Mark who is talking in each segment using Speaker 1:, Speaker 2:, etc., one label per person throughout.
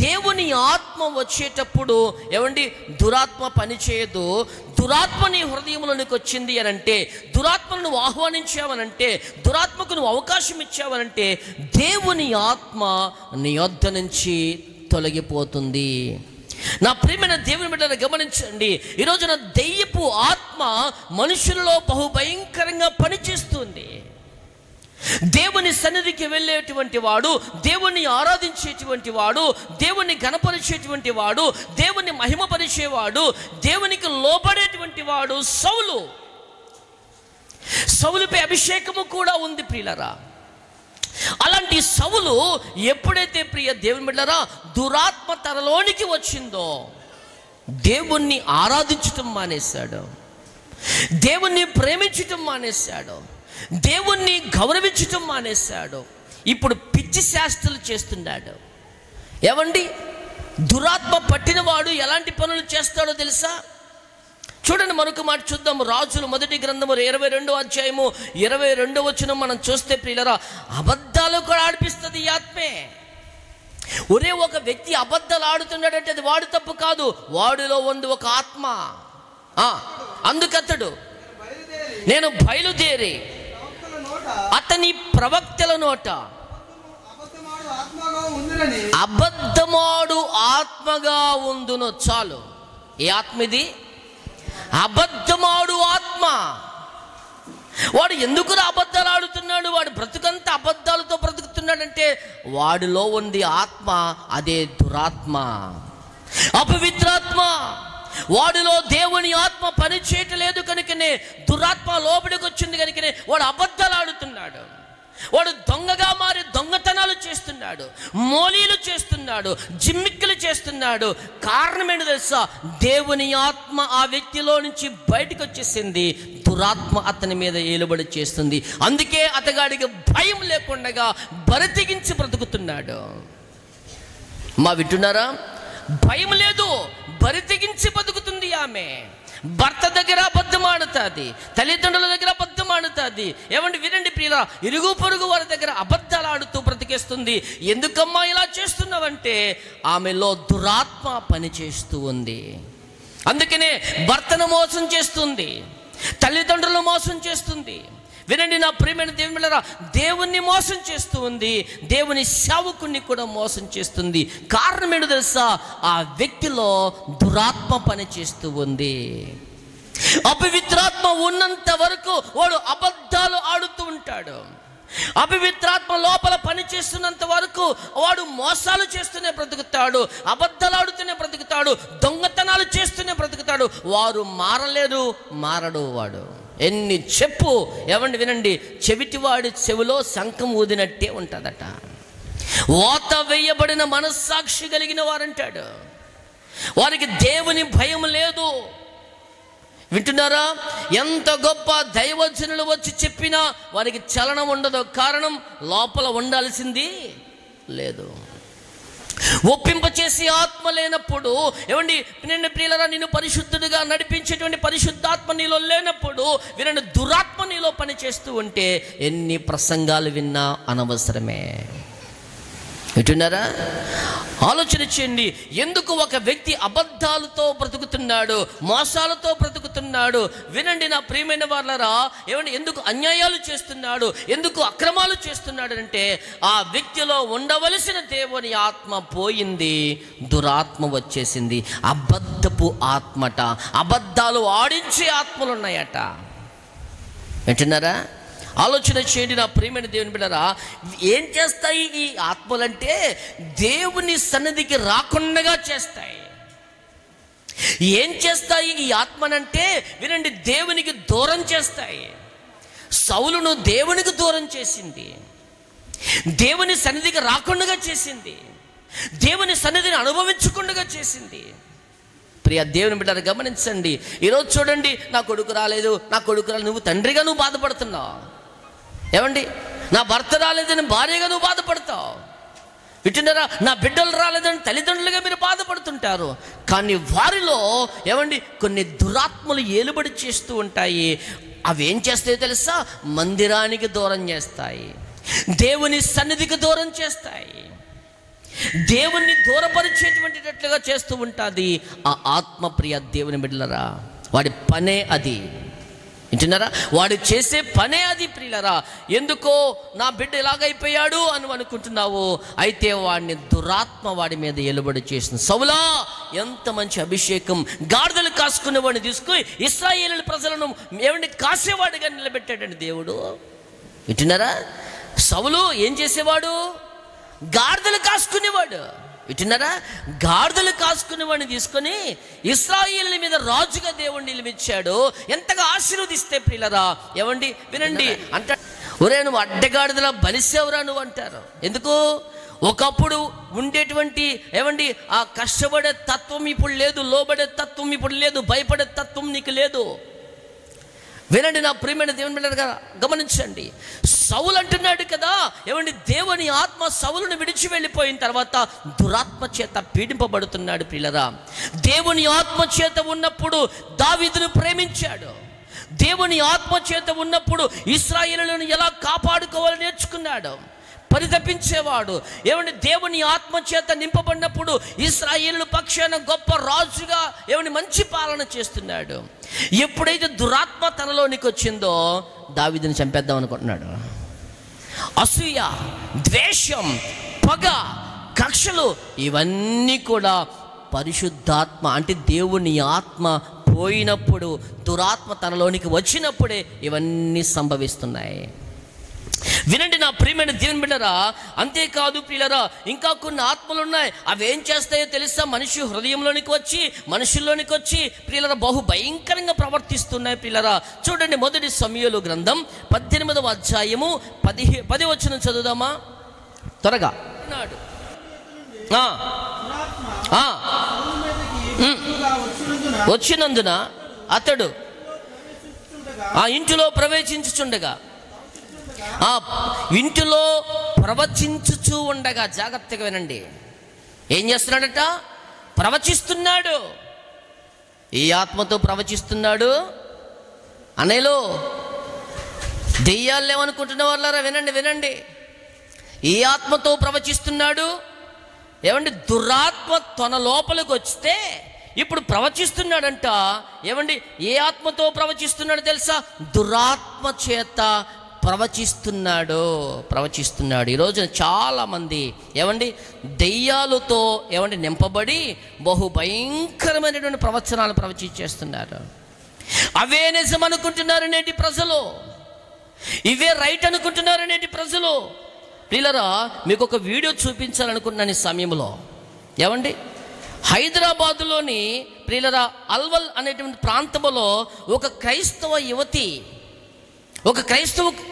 Speaker 1: దేవుని ఆత్మ వచ్చేటప్పుడు ఏమండి దురాత్మ పని చేయదు. దురాత్మ నీ హృదయంలోనికి వచ్చింది అని అంటే, దురాత్మను నువ్వు ఆహ్వానించావనంటే, దురాత్మకు నువ్వు అవకాశం ఇచ్చావనంటే దేవుని ఆత్మ నీ యొద్ద నుంచి తొలగిపోతుంది. నా ప్రియమైన దేవుని బిడ్డలను గమనించండి, ఈరోజున దెయ్యపు ఆత్మ మనుషులలో బహుభయంకరంగా పనిచేస్తుంది. దేవుని సన్నిధికి వెళ్ళేటువంటి వాడు, దేవుణ్ణి ఆరాధించేటువంటి వాడు, దేవుణ్ణి ఘనపరిచేటువంటి వాడు, దేవుణ్ణి మహిమపరిచేవాడు, దేవునికి లోబడేటువంటి వాడు సౌలు. సౌలుపై అభిషేకము కూడా ఉంది ప్రియులరా. అలాంటి సౌలు ఎప్పుడైతే ప్రియ దేవుని బిడ్డలారా దురాత్మ తనలోనికి వచ్చిందో దేవుణ్ణి ఆరాధించటం మానేశాడు, దేవుణ్ణి ప్రేమించటం మానేశాడు, దేవుణ్ణి గౌరవించటం మానేశాడు. ఇప్పుడు పిచ్చి శాస్త్రాలు చేస్తున్నాడు. ఏమండి, దురాత్మ పట్టినవాడు ఎలాంటి పనులు చేస్తాడో తెలుసా? చూడండి, మరొక మాట చూద్దాం. రాజులు మొదటి గ్రంథము 22వ అధ్యాయము 22వ వచనం మనం చూస్తే ప్రియులరా, అబద్ధాలు కూడా ఆడిపిస్తుంది ఈ ఆత్మే. ఒరే, ఒక వ్యక్తి అబద్ధాలు ఆడుతున్నాడంటే అది వాడు తప్పు కాదు, వాడిలో ఉంది ఒక ఆత్మ. అందుకతడు నేను బయలుదేరి అతని ప్రవక్తల నోట అబద్ధమాడు ఆత్మగా ఉందును. చాలు. ఏ ఆత్మ ఇది? అబద్ధమాడు ఆత్మ. వాడు ఎందుకు అబద్ధాలు ఆడుతున్నాడు? వాడు బ్రతుకంతా అబద్ధాలతో బ్రతుకుతున్నాడంటే వాడిలో ఉంది ఆత్మ, అదే దురాత్మ, అపవిత్రాత్మ. వాడిలో దేవుని ఆత్మ పని చేయట్లేదు కనుకనే దురాత్మ లోపలికి వచ్చింది కనుకనే వాడు అబద్ధాలు ఆడుతున్నాడు. వాడు దొంగగా మారి దొంగతనాలు చేస్తున్నాడు, మోలీలు చేస్తున్నాడు, జిమ్మిక్కులు చేస్తున్నాడు. కారణం ఏంటో తెలుసా? దేవుని ఆత్మ ఆ వ్యక్తిలో నుంచి బయటకు వచ్చేసింది, దురాత్మ అతని మీద ఏలుబడి చేస్తుంది. అందుకే అతగాడికి భయం లేకుండా బరితెగించి బ్రతుకుతున్నాడు. మా వింటున్నారా? భయం లేదు, బరితెగించి బతుకుతుంది ఆమె. భర్త దగ్గర అబద్ధం ఆడుతుంది, తల్లిదండ్రుల దగ్గర అబద్ధం ఆడుతుంది. ఏమండి వినండి ప్రియుల, ఇరుగు పొరుగు వారి దగ్గర అబద్ధాలు ఆడుతూ బ్రతికేస్తుంది. ఎందుకమ్మా ఇలా చేస్తున్నావంటే ఆమెలో దురాత్మ పని చేస్తూ ఉంది. అందుకనే భర్తను మోసం చేస్తుంది, తల్లిదండ్రులను మోసం చేస్తుంది. వినండి నా ప్రియమైన దేవుని బిడ్డలారా, దేవుణ్ణి మోసం చేస్తూ ఉంది, దేవుని సేవకుణ్ణి కూడా మోసం చేస్తుంది. కారణం ఏంటో తెలుసా? ఆ వ్యక్తిలో దురాత్మ పని చేస్తూ ఉంది. అపవిత్రాత్మ ఉన్నంత వరకు వాడు అబద్ధాలు ఆడుతూ ఉంటాడు. అపవిత్రాత్మ లోపల పని చేస్తున్నంత వరకు వాడు మోసాలు చేస్తూనే బ్రతుకుతాడు, అబద్ధాలు ఆడుతూనే బ్రతుకుతాడు, దొంగతనాలు చేస్తూనే బ్రతుకుతాడు. వారు మారలేరు, మారడు వాడు. ఎన్ని చెప్పు. ఏమండి వినండి, చెవిటివాడి చెవిలో శంఖం ఊదినట్టే ఉంటుందట. ఓత వేయబడిన మనస్సాక్షి కలిగిన వారంటాడు, వారికి దేవుని భయం లేదు. వింటున్నారా? ఎంత గొప్ప దైవజనులు వచ్చి చెప్పినా వారికి చలనం ఉండదు. కారణం లోపల ఉండాల్సింది లేదు. ఒప్పింపచేసి ఆత్మ లేనప్పుడు, ఏమండి నిన్ను ప్రియులరా, నిన్ను పరిశుద్ధుడిగా నడిపించేటువంటి పరిశుద్ధాత్మ నీలో లేనప్పుడు, వినండి, దురాత్మ నీలో పనిచేస్తూ ఉంటే ఎన్ని ప్రసంగాలు విన్నా అనవసరమే. వింటున్నారా? ఆలోచన చేయండి. ఎందుకు ఒక వ్యక్తి అబద్ధాలతో బ్రతుకుతున్నాడు, మోసాలతో బ్రతుకుతున్నాడు? వినండి నా ప్రియమైన వాళ్ళరా, ఏమండి ఎందుకు అన్యాయాలు చేస్తున్నాడు, ఎందుకు అక్రమాలు చేస్తున్నాడు అంటే ఆ వ్యక్తిలో ఉండవలసిన దేవుని ఆత్మ పోయింది, దురాత్మ వచ్చేసింది. అబద్ధపు ఆత్మట, అబద్ధాలు ఆడించే ఆత్మలు ఉన్నాయట. వింటున్నారా? ఆలోచన చేయండి నా ప్రియమైన దేవుని బిడ్డలారా. ఏం చేస్తాయి ఈ ఆత్మలంటే? దేవుని సన్నిధికి రాకుండా చేస్తాయి. ఏం చేస్తాయి ఈ ఆత్మనంటే? వినండి, దేవునికి దూరం చేస్తాయి. సౌలును దేవునికి దూరం చేసింది, దేవుని సన్నిధికి రాకుండా చేసింది, దేవుని సన్నిధిని అనుభవించకుండా చేసింది. ప్రియ దేవుని బిడ్డలు గమనించండి. ఈరోజు చూడండి, నా కొడుకు రాలేదు, నా కొడుకు రాలేదు, నువ్వు తండ్రిగా నువ్వు బాధపడుతున్నావు. ఏమండి, నా భర్త రాలేదని భార్యగా నువ్వు బాధపడతావు. వింటున్నారా? నా బిడ్డలు రాలేదని తల్లిదండ్రులుగా మీరు బాధపడుతుంటారు. కానీ వారిలో ఏమండి కొన్ని దురాత్మలు ఏలుబడి చేస్తూ ఉంటాయి. అవి ఏం చేస్తాయో తెలుసా? మందిరానికి దూరం చేస్తాయి, దేవుని సన్నిధికి దూరం చేస్తాయి. దేవుణ్ణి దూరపరిచేటువంటిగా చేస్తూ ఉంటుంది ఆ ఆత్మప్రియ దేవుని బిడ్డలరా. వాడి పనే అది, వింటున్నారా? వాడు చేసే పనే అది ప్రియులరా. ఎందుకో నా బిడ్డ ఎలాగైపోయాడు అని అనుకుంటున్నావు, అయితే వాడిని దురాత్మ వాడి మీద ఎలుబడి చేసింది. సౌలా ఎంత మంచి అభిషేకం, గాడిదలు కాసుకునే వాడిని తీసుకుని ఇశ్రాయేలు ప్రజలను ఏమండి కాసేవాడిగా నిలబెట్టాడండి దేవుడు. వింటున్నారా? సౌలు ఏం చేసేవాడు? గాడిదలు కాసుకునేవాడు. వింటున్నారా? గాడిదలు కాసుకునేవాడిని తీసుకొని ఇశ్రాయేలు మీద రాజుగా దేవుడిని నియమించాడు. ఎంతగా ఆశీర్వదిస్తే ప్రియులరా, ఏమండి వినండి, అంట ఒరే నువ్వు అడ్డగాడిదలా బలిసేవరా నువ్వు అంటారు. ఎందుకు? ఒకప్పుడు ఉండేటువంటి ఏమండి ఆ కష్టపడే తత్వం ఇప్పుడు లేదు, లోబడే తత్వం ఇప్పుడు లేదు, భయపడే తత్వం నీకు లేదు. వినండి నా ప్రియమైన దేవుని బిడ్డలారా, గమనించండి. సౌలు అంటున్నాడు కదా, ఏమండి దేవుని ఆత్మ సౌలును విడిచి వెళ్ళిపోయిన తర్వాత దురాత్మ చేత పీడింపబడుతున్నాడు ప్రియులరా. దేవుని ఆత్మ చేత ఉన్నప్పుడు దావీదును ప్రేమించాడు. దేవుని ఆత్మ చేత ఉన్నప్పుడు ఇశ్రాయేలును ఎలా కాపాడుకోవాలని నేర్చుకున్నాడు, పరితపించేవాడు. ఏమంటే దేవుని ఆత్మ చేత నింపబడినప్పుడు ఇశ్రాయేలు పక్షాన గొప్ప రాజుగా ఏమని మంచి పాలన చేస్తున్నాడు. ఎప్పుడైతే దురాత్మ తనలోనికి వచ్చిందో దావీదుని చంపేద్దాం అనుకుంటున్నాడు. అసూయ, ద్వేషం, పగ, కక్షలు ఇవన్నీ కూడా పరిశుద్ధాత్మ అంటే దేవుని ఆత్మ పోయినప్పుడు, దురాత్మ తనలోనికి వచ్చినప్పుడే ఇవన్నీ సంభవిస్తున్నాయి. వినండి నా ప్రియమైన దేవుని బిడ్డరా. అంతేకాదు ప్రియులరా, ఇంకా కొన్ని ఆత్మలు ఉన్నాయి. అవి ఏం చేస్తాయో తెలుసా? మనిషి హృదయంలోనికి వచ్చి, మనుషుల్లోనికి వచ్చి ప్రియులరా బహు భయంకరంగా ప్రవర్తిస్తున్నాయి ప్రియులరా. చూడండి, మొదటి సమూయేలు గ్రంథం 18వ అధ్యాయము 10 వచనం చదువుదామా త్వరగా. వచ్చినందున అతడు ఆ ఇంటిలో ప్రవేశించుచుండగా, ఇంటిలో ప్రవచించుచూ ఉండగా, జాగ్రత్తగా వినండి, ఏం చేస్తున్నాడట? ప్రవచిస్తున్నాడు. ఈ ఆత్మతో ప్రవచిస్తున్నాడు. అనేలో దెయ్యాలు ఏమనుకుంటున్న వాళ్ళారా, వినండి వినండి, ఈ ఆత్మతో ప్రవచిస్తున్నాడు. ఏమండి దురాత్మ తన లోపలికి వస్తే ఇప్పుడు ప్రవచిస్తున్నాడంట. ఏమండి ఏ ఆత్మతో ప్రవచిస్తున్నాడు తెలుసా? దురాత్మ చేత ప్రవచిస్తున్నాడు. ఈరోజు చాలామంది ఏమండి దెయ్యాలతో ఏమండి నింపబడి బహు భయంకరమైనటువంటి ప్రవచనాలు ప్రవచించేస్తున్నారు. అవే నిజం అనుకుంటున్నారు నేటి ప్రజలు, ఇవే రైట్ అనుకుంటున్నారు నేటి ప్రజలు. ప్రియులరా, మీకు ఒక వీడియో చూపించాలనుకుంటున్నాను ఈ సమయంలో. ఏమండి హైదరాబాదులోని ప్రియులరా అల్వల్ అనేటువంటి ప్రాంతంలో ఒక క్రైస్తవ యువతి, ఒక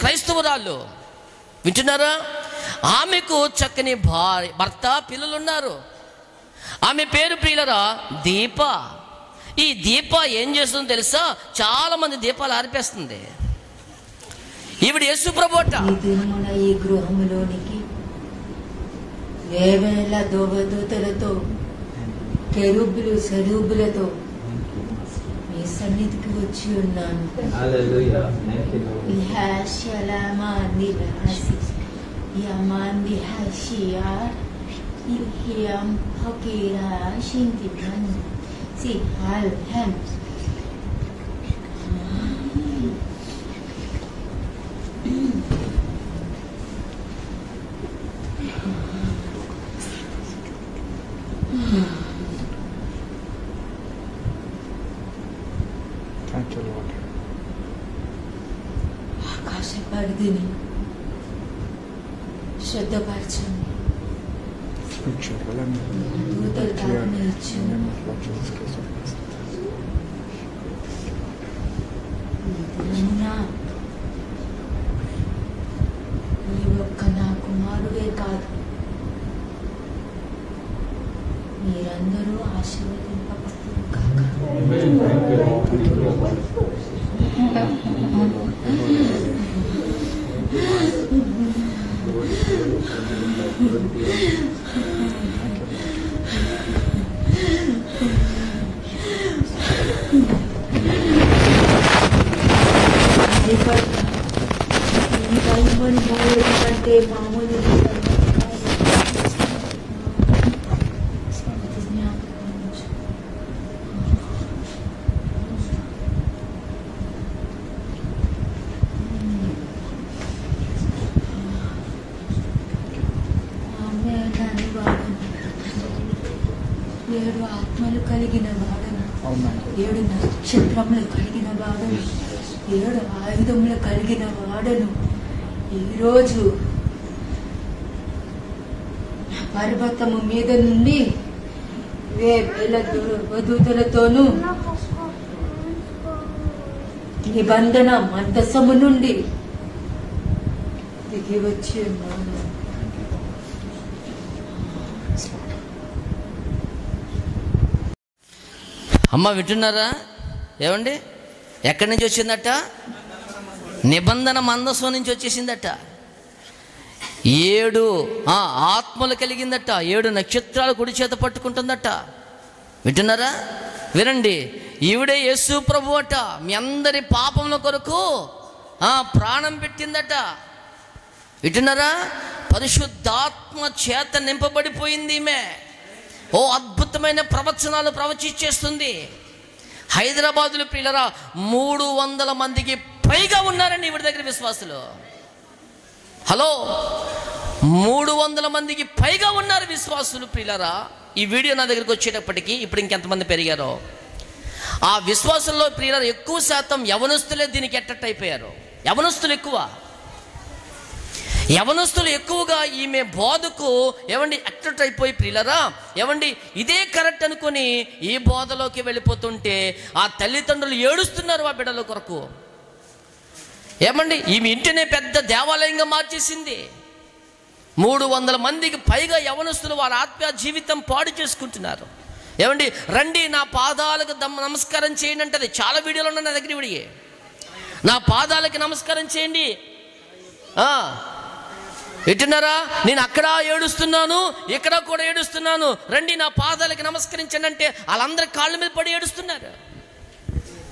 Speaker 1: క్రైస్తవురాలు, వింటున్నారా? ఆమెకు చక్కని భర్త, పిల్లలు ఉన్నారు. ఆమె పేరు ప్రియులరా దీప. ఈ దీప ఏం చేస్తుందో తెలుసా? చాలా మంది దీపాలు ఆర్పేస్తుంది. ఈవిడ యేసు ప్రభుట.
Speaker 2: ఈ గృహములోనికి వేవేల దూతలతో, కెరూబులు, సెరూబులతో మీ సన్నిధికి వచ్చి ఉన్నాను. ఆకాశ పరిధిని శుద్ధపరచండి. దూతలు తాకినిచ్చింది. ఈ ఒక్క నా కుమారుడే కాదు, మీరందరూ ఆశీర్వదింపబడుతుంది కాక. కంటే మామూలు 7 ఆత్మలు కలిగిన వాడను, 7 నక్షత్రములు కలిగిన వాడను, 7 ఆయుధములు కలిగిన వాడను. ఈరోజు పర్వతము మీద నుండి వేల వధూతులతోనూ నిబంధన మందసము నుండి దిగి వచ్చి ఉన్నాను.
Speaker 1: అమ్మ వింటున్నారా? ఏమండి, ఎక్కడి నుంచి వచ్చిందట? నిబంధన మందసం నుంచి వచ్చేసిందట. 7 ఆత్మలు కలిగిందట, 7 నక్షత్రాలు కుడి చేత పట్టుకుంటుందట. వింటున్నారా? వినండి, ఈవిడే యేసు ప్రభు అట. మీ అందరి పాపముల కొరకు ప్రాణం పెట్టిందట. వింటున్నారా? పరిశుద్ధాత్మ చేత నింపబడిపోయింది ఈమె. ఓ అద్భుతమైన ప్రవచనాలు ప్రవచించేస్తుంది. హైదరాబాదులో ప్రియులరా 300 మందికి పైగా ఉన్నారండి ఈవిడ దగ్గర విశ్వాసులు. హలో, 300 మందికి పైగా ఉన్నారు విశ్వాసులు ప్రియులరా. ఈ వీడియో నా దగ్గరికి వచ్చేటప్పటికి ఇప్పుడు ఇంకెంతమంది పెరిగారో. ఆ విశ్వాసంలో ప్రియులరా ఎక్కువ శాతం యవనస్తులే దీనికి అట్రాక్ట్ అయిపోయారు. యవనస్తులు ఎక్కువగా ఈమె బోధకు ఏమండి అట్రాక్ట్ అయిపోయి ప్రియులరా ఏమండి ఇదే కరెక్ట్ అనుకొని ఈ బోధలోకి వెళ్ళిపోతుంటే ఆ తల్లిదండ్రులు ఏడుస్తున్నారు ఆ బిడ్డల కొరకు. ఏమండి ఈమె ఇంటినే పెద్ద దేవాలయంగా మార్చేసింది. 300 మందికి పైగా యవనస్తులు వారి ఆత్మీయ జీవితం పాడు చేసుకుంటున్నారు. ఏమండి రండి నా పాదాలకు నమస్కారం చేయండి అంటది. చాలా వీడియోలు ఉన్నాయి నా దగ్గర. ఇవిడియే నా పాదాలకి నమస్కారం చేయండి. వింటున్నారా? నేను అక్కడ ఏడుస్తున్నాను, ఇక్కడ కూడా ఏడుస్తున్నాను, రండి నా పాదాలకి నమస్కరించండి అంటే వాళ్ళందరి కాళ్ళ మీద పడి ఏడుస్తున్నారు.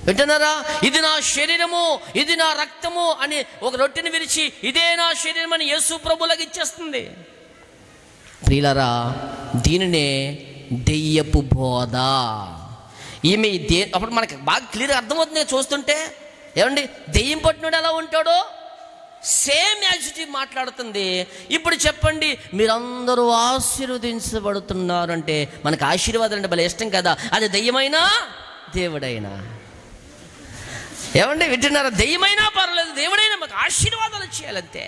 Speaker 1: వింటున్నారా? ఇది నా శరీరము, ఇది నా రక్తము అని ఒక రొట్టెని విరిచి ఇదే నా శరీరం అని యేసు ప్రభువులకు ఇచ్చేస్తుంది. ప్రియులారా, దీనినే దెయ్యపు బోధ. ఈమె అప్పుడు మనకి బాగా క్లియర్గా అర్థమవుతుంది చూస్తుంటే. ఏమండి దెయ్యం పట్టినోడు ఎలా ఉంటాడో సేమ్ యాజిటీ మాట్లాడుతుంది. ఇప్పుడు చెప్పండి, మీరందరూ ఆశీర్వదించబడుతున్నారు అంటే మనకు ఆశీర్వాదం అంటే భలే ఇష్టం కదా. అది దెయ్యమైనా దేవుడైనా. ఏమండి వింటున్నారా? దెయ్యమైనా పర్వాలేదు, దేవుడైనా మాకు ఆశీర్వాదాలు చేయాలంతే.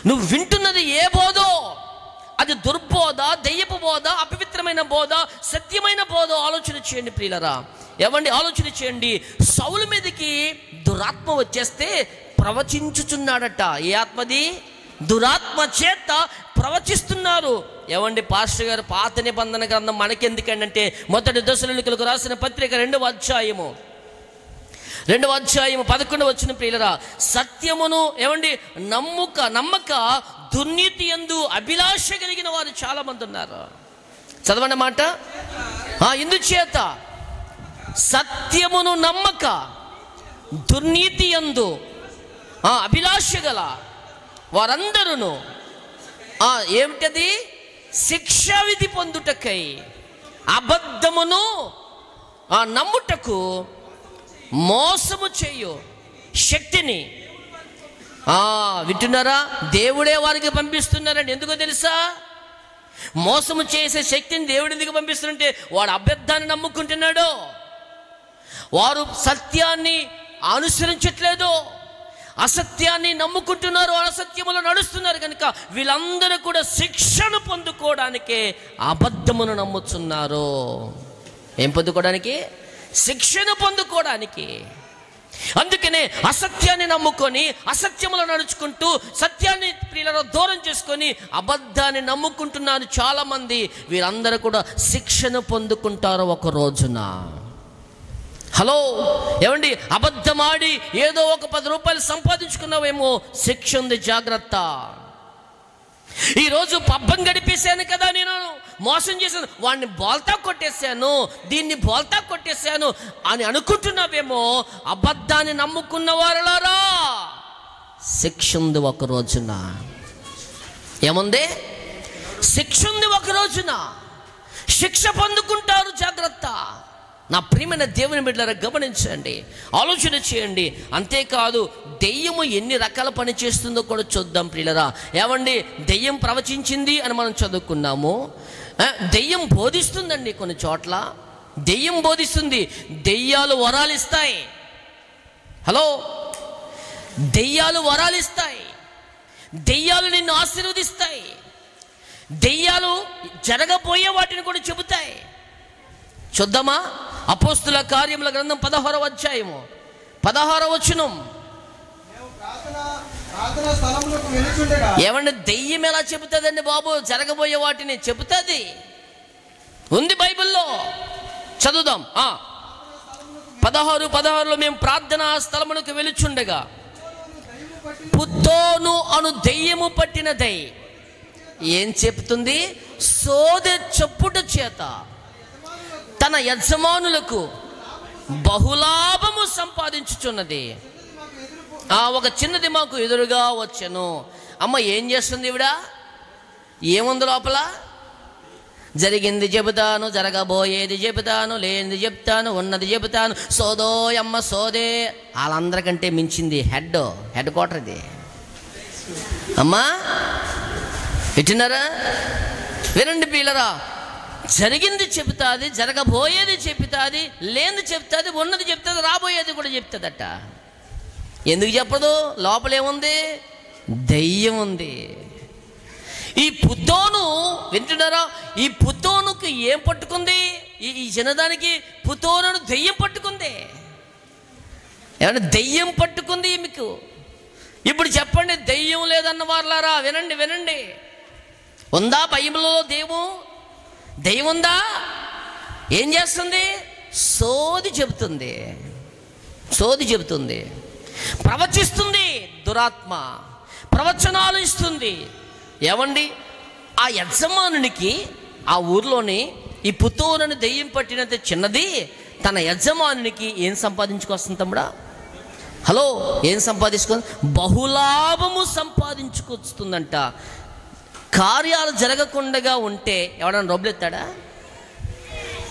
Speaker 1: నువ్వు వింటున్నది ఏ బోధో, అది దుర్బోధ, దెయ్యపు బోధ, అపవిత్రమైన బోధ, సత్యమైన బోధ ఆలోచన చేయండి ప్రియులరా. ఏమండి ఆలోచన చేయండి. సౌలు మీదకి దురాత్మ వచ్చేస్తే ప్రవచించుచున్నాడట. ఏ ఆత్మది? దురాత్మ చేత ప్రవచిస్తున్నారు. ఏమండి పాస్టర్ గారు పాత నిబంధన గ్రంథం మనకెందుకండి అంటే 1 దశలోనికులకు రాసిన పత్రిక 2వ అధ్యాయము 11వ వచనం ప్రియులరా, సత్యమును ఏమండి నమ్మక దుర్నీతి యందు అభిలాష కలిగిన వారు చాలా మంది ఉన్నారు. చదవండి మాట. ఇందుచేత సత్యమును నమ్మక దుర్నీతి యందు అభిలాష గల వారందరూ ఏమిటది? శిక్షా విధి పొందుటకై అబద్ధమును నమ్ముటకు మోసము చేయు శక్తిని వింటున్నారా? దేవుడే వారికి పంపిస్తున్నారండి. ఎందుకో తెలుసా? మోసము చేసే శక్తిని దేవుడు ఎందుకు పంపిస్తున్నారంటే వాడు అబద్ధాన్ని నమ్ముకుంటున్నాడు, వారు సత్యాన్ని అనుసరించట్లేదు, అసత్యాన్ని నమ్ముకుంటున్నారు, అసత్యములో నడుస్తున్నారు. కనుక వీళ్ళందరూ కూడా శిక్షను పొందుకోవడానికే అబద్ధమును నమ్ముతున్నారు. ఏం పొందుకోవడానికి? శిక్షను పొందుకోవడానికి. అందుకనే అసత్యాన్ని నమ్ముకొని అసత్యములో నడుచుకుంటూ సత్యాన్ని ప్రియులను దూరం చేసుకొని అబద్ధాన్ని నమ్ముకుంటున్నారు చాలా మంది. వీరందరూ కూడా శిక్షను పొందుకుంటారు ఒక రోజున. హలో ఏమండి, అబద్ధమాడి ఏదో ఒక 10 రూపాయలు సంపాదించుకున్నావేమో, శిక్ష ఉంది, జాగ్రత్త. ఈరోజు పబ్బం గడిపేశాను కదా, నేను మోసం చేశాను, వాడిని బోల్తా కొట్టేశాను, దీన్ని బోల్తా కొట్టేశాను అని అనుకుంటున్నావేమో. అబద్ధాన్ని నమ్ముకున్న వారులారా, శిక్ష ఉంది ఒక రోజున. ఏముంది? శిక్ష ఉంది ఒక రోజున. శిక్ష పొందుకుంటారు, జాగ్రత్త. నా ప్రియమైన దేవుని బిడ్డలారా గమనించండి, ఆలోచన చేయండి. అంతేకాదు దెయ్యము ఎన్ని రకాల పని చేస్తుందో కూడా చూద్దాం ప్రియులరా. ఏమండి దెయ్యం ప్రవచించింది అని మనం చదువుకున్నాము. దెయ్యం బోధిస్తుందండి. కొన్ని చోట్ల దెయ్యం బోధిస్తుంది. దెయ్యాలు వరాలు ఇస్తాయి. హలో, దెయ్యాలు వరాలు ఇస్తాయి. దెయ్యాలు నిన్ను ఆశీర్వదిస్తాయి. దెయ్యాలు జరగబోయే వాటిని కూడా చెబుతాయి. చూద్దామా? అపోస్తుల కార్యముల గ్రంథం 16వ అధ్యాయము 16వ వచనం. ఏమంటే దెయ్యం ఎలా చెబుతుందండి బాబు? జరగబోయే వాటిని చెబుతుంది, ఉంది బైబిల్లో. చదువుదాం. 16:16 మేము ప్రార్థనా స్థలమునకు వెలుచుండగా పుత్తోను అను దెయ్యము పట్టినదై ఏం చెప్తుంది? సోదె చెప్పుట చేత తన యజమానులకు బహులాభము సంపాదించుచున్నది. ఒక చిన్నది మాకు ఎదురుగా వచ్చెను. అమ్మ ఏం చేస్తుంది ఈవిడ? ఏముంది లోపల? జరిగింది చెబుతాను, జరగబోయేది చెబుతాను, లేనిది చెప్తాను, ఉన్నది చెబుతాను. సోదో అమ్మ సోదే. వాళ్ళందరికంటే మించింది హెడ్ క్వార్టర్ ఇది. అమ్మా వింటున్నారా? వినండి పిల్లరా, జరిగింది చెబుతుంది, జరగబోయేది చెబుతుంది, లేనిది చెప్తుంది, ఉన్నది చెప్తుంది, రాబోయేది కూడా చెప్తుందట. ఎందుకు చెప్పదు? లోపలేముంది? దెయ్యం ఉంది. ఈ పుత్తోను వింటున్నారా? ఈ పుత్తోనుకి ఏం పట్టుకుంది? ఈ చిన్నదానికి పుత్తోను దెయ్యం పట్టుకుంది. ఏమన్నా దెయ్యం పట్టుకుంది మీకు? ఇప్పుడు చెప్పండి, దెయ్యం లేదన్న వారులారా వినండి, వినండి. ఉందా బైబిల్లో దెయ్యం ఉందా? ఏం చేస్తుంది? సోది చెబుతుంది, సోది చెబుతుంది, ప్రవచిస్తుంది. దురాత్మ ప్రవచనాలు ఇస్తుంది. ఏమండి, ఆ యజమానునికి ఆ ఊర్లోని ఈ పుత్తోనని దెయ్యం పట్టినంత చిన్నది తన యజమానునికి ఏం సంపాదించుకొస్తుంది తమ్ముడా? హలో, ఏం సంపాదించుకో? బహులాభము సంపాదించుకొస్తుందంట. కార్యాలు జరగకుండా ఉంటే ఎవడన్నా డబ్బులెత్తాడా?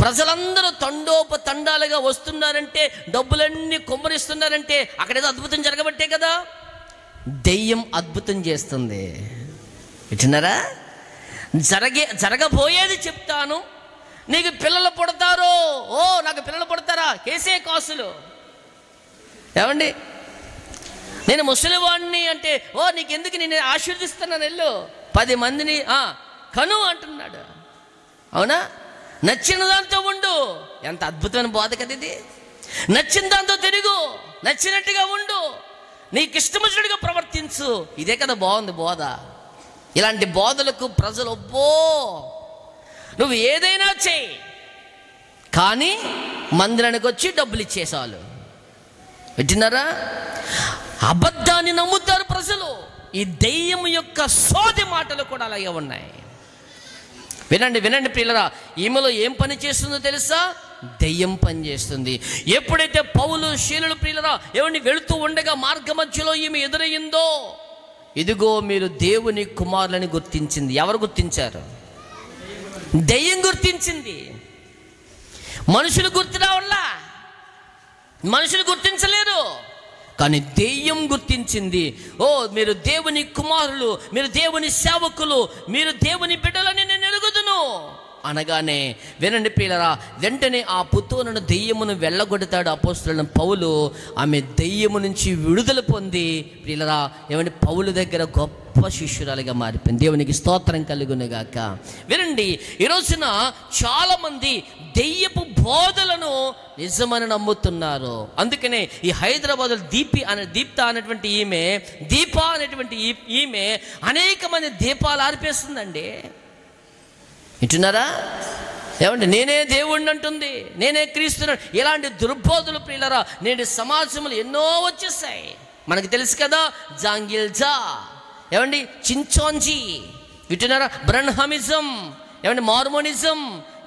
Speaker 1: ప్రజలందరూ తండోపతండాలుగా వస్తున్నారంటే, డబ్బులన్నీ కొమ్మరిస్తున్నారంటే అక్కడేదో అద్భుతం జరగబట్టే కదా. దెయ్యం అద్భుతం చేస్తుంది. వింటున్నారా? జరగబోయేది చెప్తాను. నీకు పిల్లలు పుడతారు. నాకు పిల్లలు పుడతారా? కేసే కాసులు. ఏమండి, నేను ముసలివాడిని అంటే నీకెందుకు, నేను ఆశీర్దిస్తున్నాను, వెళ్ళు 10 మందిని కను అంటున్నాడు. అవునా? నచ్చిన దాంతో ఉండు. ఎంత అద్భుతమైన బోధ కదా ఇది. నచ్చిన దాంతో తిరుగు, నచ్చినట్టుగా ఉండు, నీకు ఇష్టమొచ్చినట్టుగా ప్రవర్తించు. ఇదే కదా బాగుంది బోధ. ఇలాంటి బోధలకు ప్రజలు నువ్వు ఏదైనా చేయి, కానీ మందిరానికి వచ్చి డబ్బులు ఇచ్చేసాలు. వింటున్నారా? అబద్ధాన్ని నమ్ముతారు ప్రజలు. ఈ దెయ్యం యొక్క సోది మాటలు కూడా అలాగే ఉన్నాయి. వినండి, వినండి ప్రియులరా, ఈమెలో ఏం పని చేస్తుందో తెలుసా? దెయ్యం పని చేస్తుంది. ఎప్పుడైతే పౌలు శీలులు ప్రియులరా ఏమండి వెళుతూ ఉండగా మార్గ మధ్యలో ఈమె ఎదురయ్యిందో, ఇదిగో మీరు దేవుని కుమారులని గుర్తించింది. ఎవరు గుర్తించారు? దెయ్యం గుర్తించింది. మనుషులు గుర్తు రావట్లా, మనుషులు గుర్తించలేరు, కానీ దెయ్యం గుర్తించింది. మీరు దేవుని కుమారులు, మీరు దేవుని సేవకులు, మీరు దేవుని బిడ్డలని నేను ఎరుగుదును అనగానే వినండి ప్రియులరా, వెంటనే ఆ పుత్తోనును దెయ్యమును వెళ్ళగొడతాడు అపోస్తలుడైన పౌలు. ఆమె దెయ్యము నుంచి విడుదల పొంది ప్రియులరా ఏమంటే పౌలు దగ్గర గొప్ప శిష్యురాలిగా మారిపోయింది. దేవునికి స్తోత్రం కలుగునుగాక. వినండి, ఈ రోజున చాలామంది దెయ్యపు బోధలను నిజమని నమ్ముతున్నారు. అందుకనే ఈ హైదరాబాద్లో దీప్త అనేటువంటి దీప అనేటువంటి ఈమె అనేక మంది దీపాలు ఆర్పేస్తుందండి. వింటున్నారా? ఏమంటే నేనే దేవుణ్ణి అంటుంది, నేనే క్రీస్తున్నాను. ఇలాంటి దుర్బోధులు ప్రియులరా నేటి సమాజంలో ఎన్నో వచ్చేసాయి. మనకు తెలుసు కదా, జాంగిల్జా, ఏమండి చించోంజీ, వింటున్నారా? బ్రహ్మనిజం, ఏమంటే మార్మోనిజం,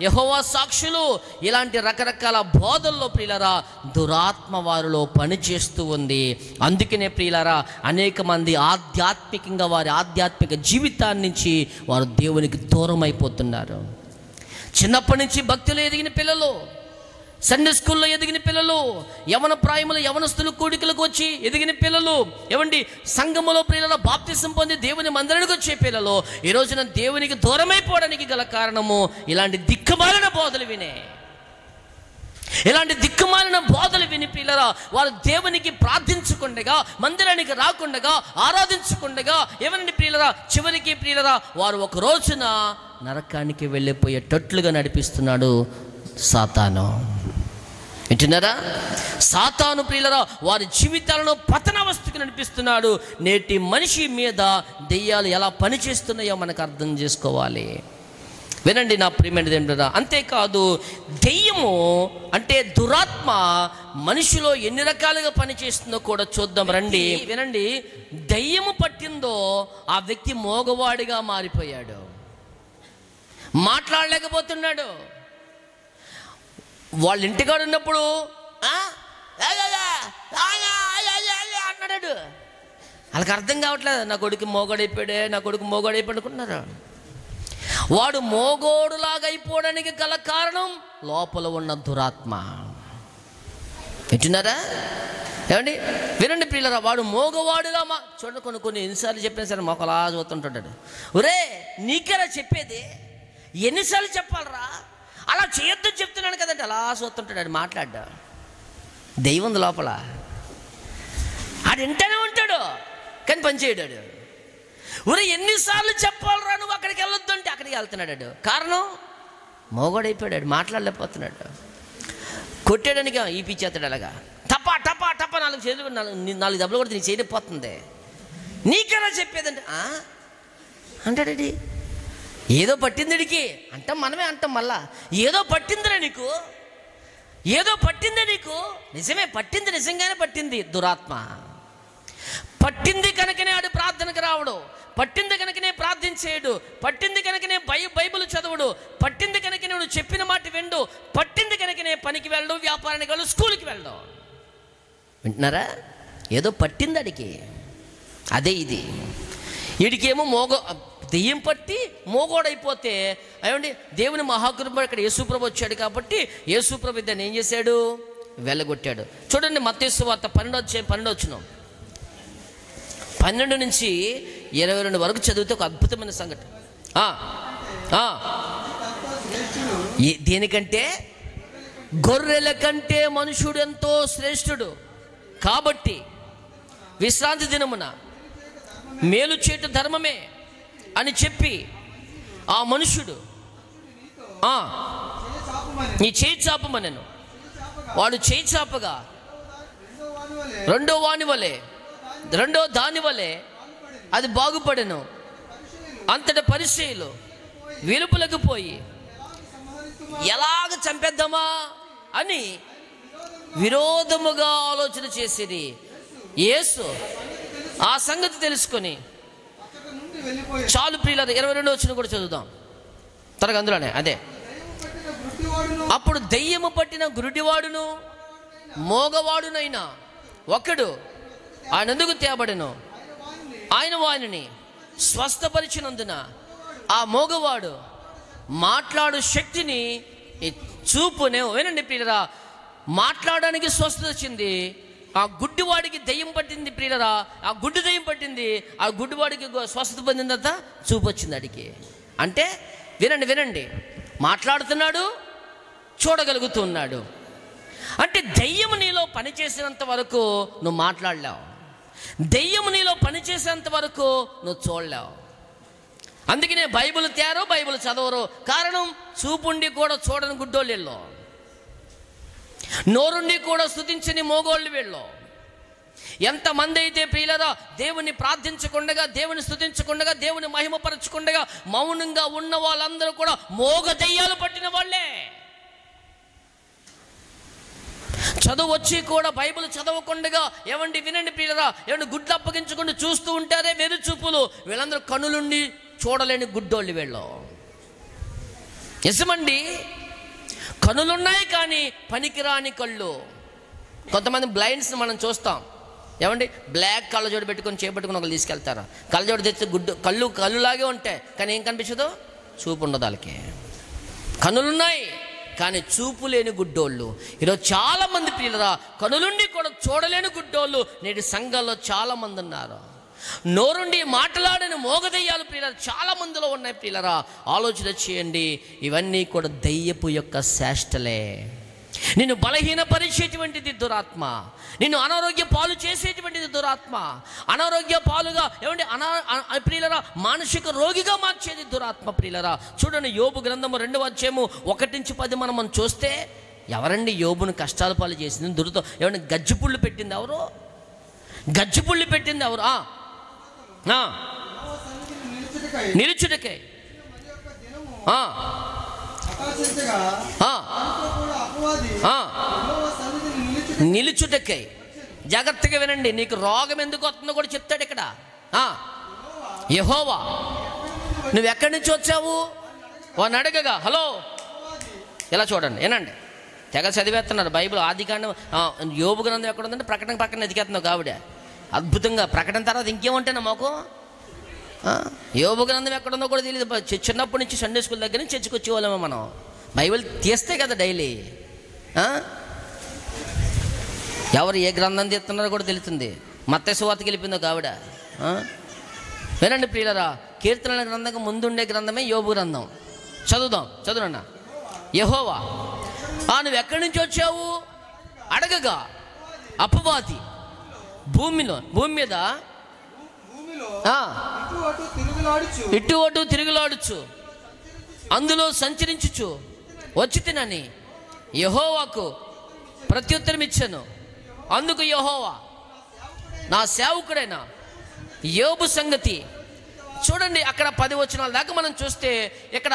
Speaker 1: యెహోవా సాక్షులు, ఇలాంటి రకరకాల బోధల్లో ప్రియులరా దురాత్మ వారిలో పనిచేస్తూ ఉంది. అందుకనే ప్రియులరా అనేక మంది ఆధ్యాత్మికంగా వారి ఆధ్యాత్మిక జీవితాన్ని నుంచి వారు దేవునికి దూరం అయిపోతున్నారు. చిన్నప్పటి నుంచి భక్తులు ఎదిగిన పిల్లలు సండే స్కూల్లో ఎదిగిన పిల్లలు, యవన ప్రాయములు యవనస్తులు కూడికలకు వచ్చి ఎదిగిన పిల్లలు, ఏమండి సంఘములో ప్రియుల బాప్తిసం పొంది దేవుని మందిరానికి వచ్చే పిల్లలు ఈ రోజున దేవునికి దూరమైపోవడానికి గల కారణము ఇలాంటి దిక్కుమాలిన బోధలు వినే. ఇలాంటి దిక్కుమాలిన బోధలు విని ప్రియులరా వారు దేవునికి ప్రార్థించకుండగా, మందిరానికి రాకుండగా, ఆరాధించకుండగా, ఏమనండి ప్రియులరా చివరికి ప్రియులరా వారు ఒక రోజున నరకానికి వెళ్ళిపోయేటట్లుగా నడిపిస్తున్నాడు సాతాను. వింటున్నారా? సాతాను ప్రియులరా వారి జీవితాలను పతనావస్థకు నడిపిస్తున్నాడు. నేటి మనిషి మీద దెయ్యాలు ఎలా పనిచేస్తున్నాయో మనకు అర్థం చేసుకోవాలి. వినండి నా ప్రియమైనది ఏంటరా, అంతేకాదు దెయ్యము అంటే దురాత్మ మనిషిలో ఎన్ని రకాలుగా పనిచేస్తుందో కూడా చూద్దాం రండి. వినండి, దెయ్యము పట్టిందో ఆ వ్యక్తి మోగవాడిగా మారిపోయాడు, మాట్లాడలేకపోతున్నాడు. వాళ్ళ ఇంటికాడు ఉన్నప్పుడు అన్నాడు, వాళ్ళకి అర్థం కావట్లేదు. నా కొడుకు మోగడైపోయాడే, నా కొడుకు మోగడైపోయాడు అనుకున్నారు. వాడు మోగోడులాగా అయిపోవడానికి గల కారణం లోపల ఉన్న దురాత్మ. వింటున్నారా? ఏమండి వినండి ప్రియులరా, వాడు మోగవాడుగా చూడండి, కొన్ని ఎన్నిసార్లు చెప్పినా సరే మొక్కలా చూస్తుంటాడు. ఒరే నీకేరా చెప్పేది, ఎన్నిసార్లు చెప్పాలరా, అలా చేయొద్దని చెప్తున్నాను కదంటే అలా చూస్తుంటాడు, మాట్లాడ్డా. దెయ్యం లోపల ఆడు వింటూనే ఉంటాడు కానీ పని చేయడాడు. ఊరే ఎన్నిసార్లు చెప్పాలరా నువ్వు అక్కడికి వెళ్ళొద్దు అంటే అక్కడికి వెళ్తున్నాడు. కారణం మోగోడైపోయాడు, మాట్లాడలేకపోతున్నాడు. కొట్టేయడానికి ఈ పిచ్చేస్తాడు, అలాగా టపా టపా టపా 4 చేతులు 4 దెబ్బలు కొడితే నీ చేయలేకపోతుంది. నీకెలా చెప్పేదంటే అంటాడండి. ఏదో పట్టిందిడికి అంటాం, మనమే అంటాం మళ్ళా, ఏదో పట్టిందిరా నీకు, ఏదో పట్టిందే నీకు. నిజమే పట్టింది, నిజంగానే పట్టింది దురాత్మ. పట్టింది కనుకనే ఆడు ప్రార్థనకు రావడు, పట్టింది కనుకనే ప్రార్థించేయడు, పట్టింది కనుకనే బైబిల్ చదవడు, పట్టింది కనుకనే నువ్వు చెప్పిన మాట విండు, పట్టింది కనుకనే పనికి వెళ్ళడు, వ్యాపారానికి వెళ్ళడు, స్కూల్కి వెళ్ళడు. వింటున్నారా? ఏదో పట్టింది అడికి. అదే ఇది. వీడికేమో దెయ్యం పట్టి మోగోడైపోతే అయ్యండి దేవుని మహాకృప ఇక్కడ యేసుప్రభు వచ్చాడు కాబట్టి యేసుప్రభు దాన్ని ఏం చేశాడు? వెళ్ళగొట్టాడు. చూడండి మత్తయి సువార్త 12 నుంచి 22 వరకు చదివితే ఒక అద్భుతమైన సంఘటన. దేనికంటే గొర్రెల కంటే మనుషుడు ఎంతో శ్రేష్ఠుడు కాబట్టి విశ్రాంతి దినమున మేలు చేయట ధర్మమే అని చెప్పి ఆ మనుషుడు నీ చేయి చాపమనెను. వాడు చేయి చాపగా రెండో దాని వలె అది బాగుపడెను. అంతటా పరిచయులు వెలుపులకు పోయి ఎలాగ చంపేద్దామా అని విరోధముగా ఆలోచన చేసేది. యేసు ఆ సంగతి తెలుసుకొని చాలు ప్రియులారా 22 వచనం కూడా చదువుదాం త్వరగా, అందులోనే అదే. అప్పుడు దెయ్యము పట్టిన గురుడివాడును మోగవాడునైనా ఒకడు ఆయన ఎందుకు తేబడెను. ఆయన వానిని స్వస్థపరిచినందున ఆ మోగవాడు మాట్లాడు శక్తిని చూపునే. వినండి ప్రియులరా, మాట్లాడడానికి స్వస్థత వచ్చింది. ఆ గుడ్డివాడికి దెయ్యం పట్టింది ప్రియులరా, ఆ గుడ్డి దెయ్యం పట్టింది. ఆ గుడ్డివాడికి స్వస్థత పొందిందంత చూపు వచ్చింది అడిగి. అంటే వినండి, మాట్లాడుతున్నాడు, చూడగలుగుతున్నాడు. అంటే దెయ్యము నీలో పనిచేసినంత వరకు నువ్వు మాట్లాడలేవు, దెయ్యము నీలో పనిచేసేంత వరకు నువ్వు చూడలేవు. అందుకనే బైబిల్ తేరో, బైబిల్ చదవరు. కారణం చూపుండి కూడా చూడని గుడ్డోళ్ళు వీళ్ళు, నోరుండి కూడా స్తుతించని మోగోళ్ళు వీళ్ళు. ఎంతమంది అయితే ప్రియులరా దేవుని ప్రార్థించకుండగా, దేవుని స్తుతించకుండగా, దేవుని మహిమపరచకుండగా మౌనంగా ఉన్న వాళ్ళందరూ కూడా మోగ దెయ్యాలు పట్టిన వాళ్ళే. చదువు వచ్చి కూడా బైబిల్ చదవకుండగా ఏమండి వినండి ప్రియులరా, ఏమండి గుడ్లు అప్పగించకుండా చూస్తూ ఉంటారే వెరు చూపులు, వీళ్ళందరూ కనులుండి చూడలేని గుడ్డోళ్ళు వీళ్ళు. నిజమండి, కనులున్నాయి కానీ పనికిరాని కళ్ళు. కొంతమంది బ్లైండ్స్ని మనం చూస్తాం, ఏమండి బ్లాక్ కళ్ళజోడు పెట్టుకొని చేపట్టుకుని ఒకళ్ళు తీసుకెళ్తారు. కళ్ళజోడు తెచ్చి కళ్ళులాగే ఉంటాయి కానీ ఏం కనిపించదు, చూపు ఉండదు వాళ్ళకి. కనులున్నాయి కానీ చూపు లేని గుడ్డోళ్ళు. ఈరోజు చాలామంది ప్రియులరా కనులుండి కూడా చూడలేని గుడ్డోళ్ళు నేటి సంఘాల్లో చాలామంది ఉన్నారు. నోరుండి మాట్లాడని మోగదయ్యాలు ప్రియులరా చాలా మందిలో ఉన్నాయి. ప్రియులరా ఆలోచన చేయండి, ఇవన్నీ కూడా దయ్యపు యొక్క శాస్త్రలే. నిన్ను బలహీనపరిచేటువంటిది దురాత్మ, నిన్ను అనారోగ్య పాలు చేసేటువంటిది దురాత్మ, అనారోగ్య పాలుగా ప్రియులరా మానసిక రోగిగా మార్చేది దురాత్మ. ప్రియులరా చూడండి, యోబు గ్రంథము 2వ అధ్యాయము 1-10 మనం చూస్తే, ఎవరండి యోబును కష్టాల పాలు చేసింది? దురతో ఏమంటే గజ్జిపుళ్ళు పెట్టింది ఎవరు? గజ్జిపుళ్ళు పెట్టింది ఎవరు? నిలుచుటకై నిలుచుటకై. జాగ్రత్తగా వినండి, నీకు రోగం ఎందుకు వస్తుందో కూడా చెప్తాడు ఇక్కడ. యెహోవా నువ్వు ఎక్కడి నుంచి వచ్చావు వాడిని అడగగా, హలో ఇలా చూడండి, ఏనండి తెగ చదివేస్తున్నారు బైబిల్. ఆదికాండం యోబు గ్రంథం ఎక్కడ ఉందంటే ప్రకటన పక్కన ఎదిగేస్తున్నావు కావిడ అద్భుతంగా. ప్రకటన తర్వాత ఇంకేముంటేనా మాకు యోబు గ్రంథం ఎక్కడుందో కూడా తెలియదు. చిన్నప్పటి నుంచి సండే స్కూల్ దగ్గర నుంచి చర్చకు వచ్చేవాళ్ళమో మనం. బైబిల్ తీస్తే కదా డైలీ. ఎవరు ఏ గ్రంథం తీస్తున్నారో కూడా తెలుస్తుంది. మత్తయి సువార్తకి వెళ్ళిపోయిందో కావిడ. వినండి ప్రియులరా, కీర్తనల గ్రంథంగా ముందుండే గ్రంథమే యోబు గ్రంథం. చదువునన్నా. యెహోవా నువ్వు ఎక్కడి నుంచి వచ్చావు అడగగా, అపవాది భూమి మీద ఇటు అటు తిరుగులాడుచు అందులో సంచరించుచు వచ్చి తినని యెహోవాకు ప్రత్యుత్తరం ఇచ్చాను. అందుకు యెహోవా నా సేవకుడైన యోబు సంగతి చూడండి. అక్కడ 10 వచనాల దాకా మనం చూస్తే ఇక్కడ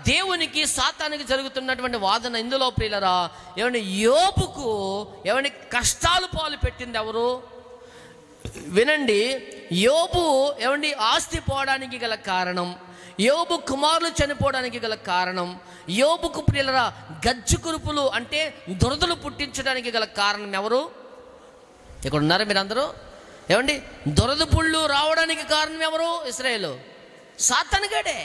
Speaker 1: దేవునికి సాతానికి జరుగుతున్నటువంటి వాదన. ఇందులో ప్రియులరా ఏమంటే యోబుకు ఏమంటే కష్టాలు పాలు పెట్టింది ఎవరు? వినండి, యోబు ఏమండి ఆస్తి పోవడానికి గల కారణం, యోబు కుమారులు చనిపోవడానికి గల కారణం, యోబుకు ప్రియులరా గజ్జు కురుపులు అంటే దురదలు పుట్టించడానికి గల కారణం ఎవరు? ఇక్కడ ఉన్నారా మీరందరూ? ఏమండి దురద పుళ్ళు రావడానికి కారణం ఎవరు? ఇశ్రాయేలు. సాతానుగాడే,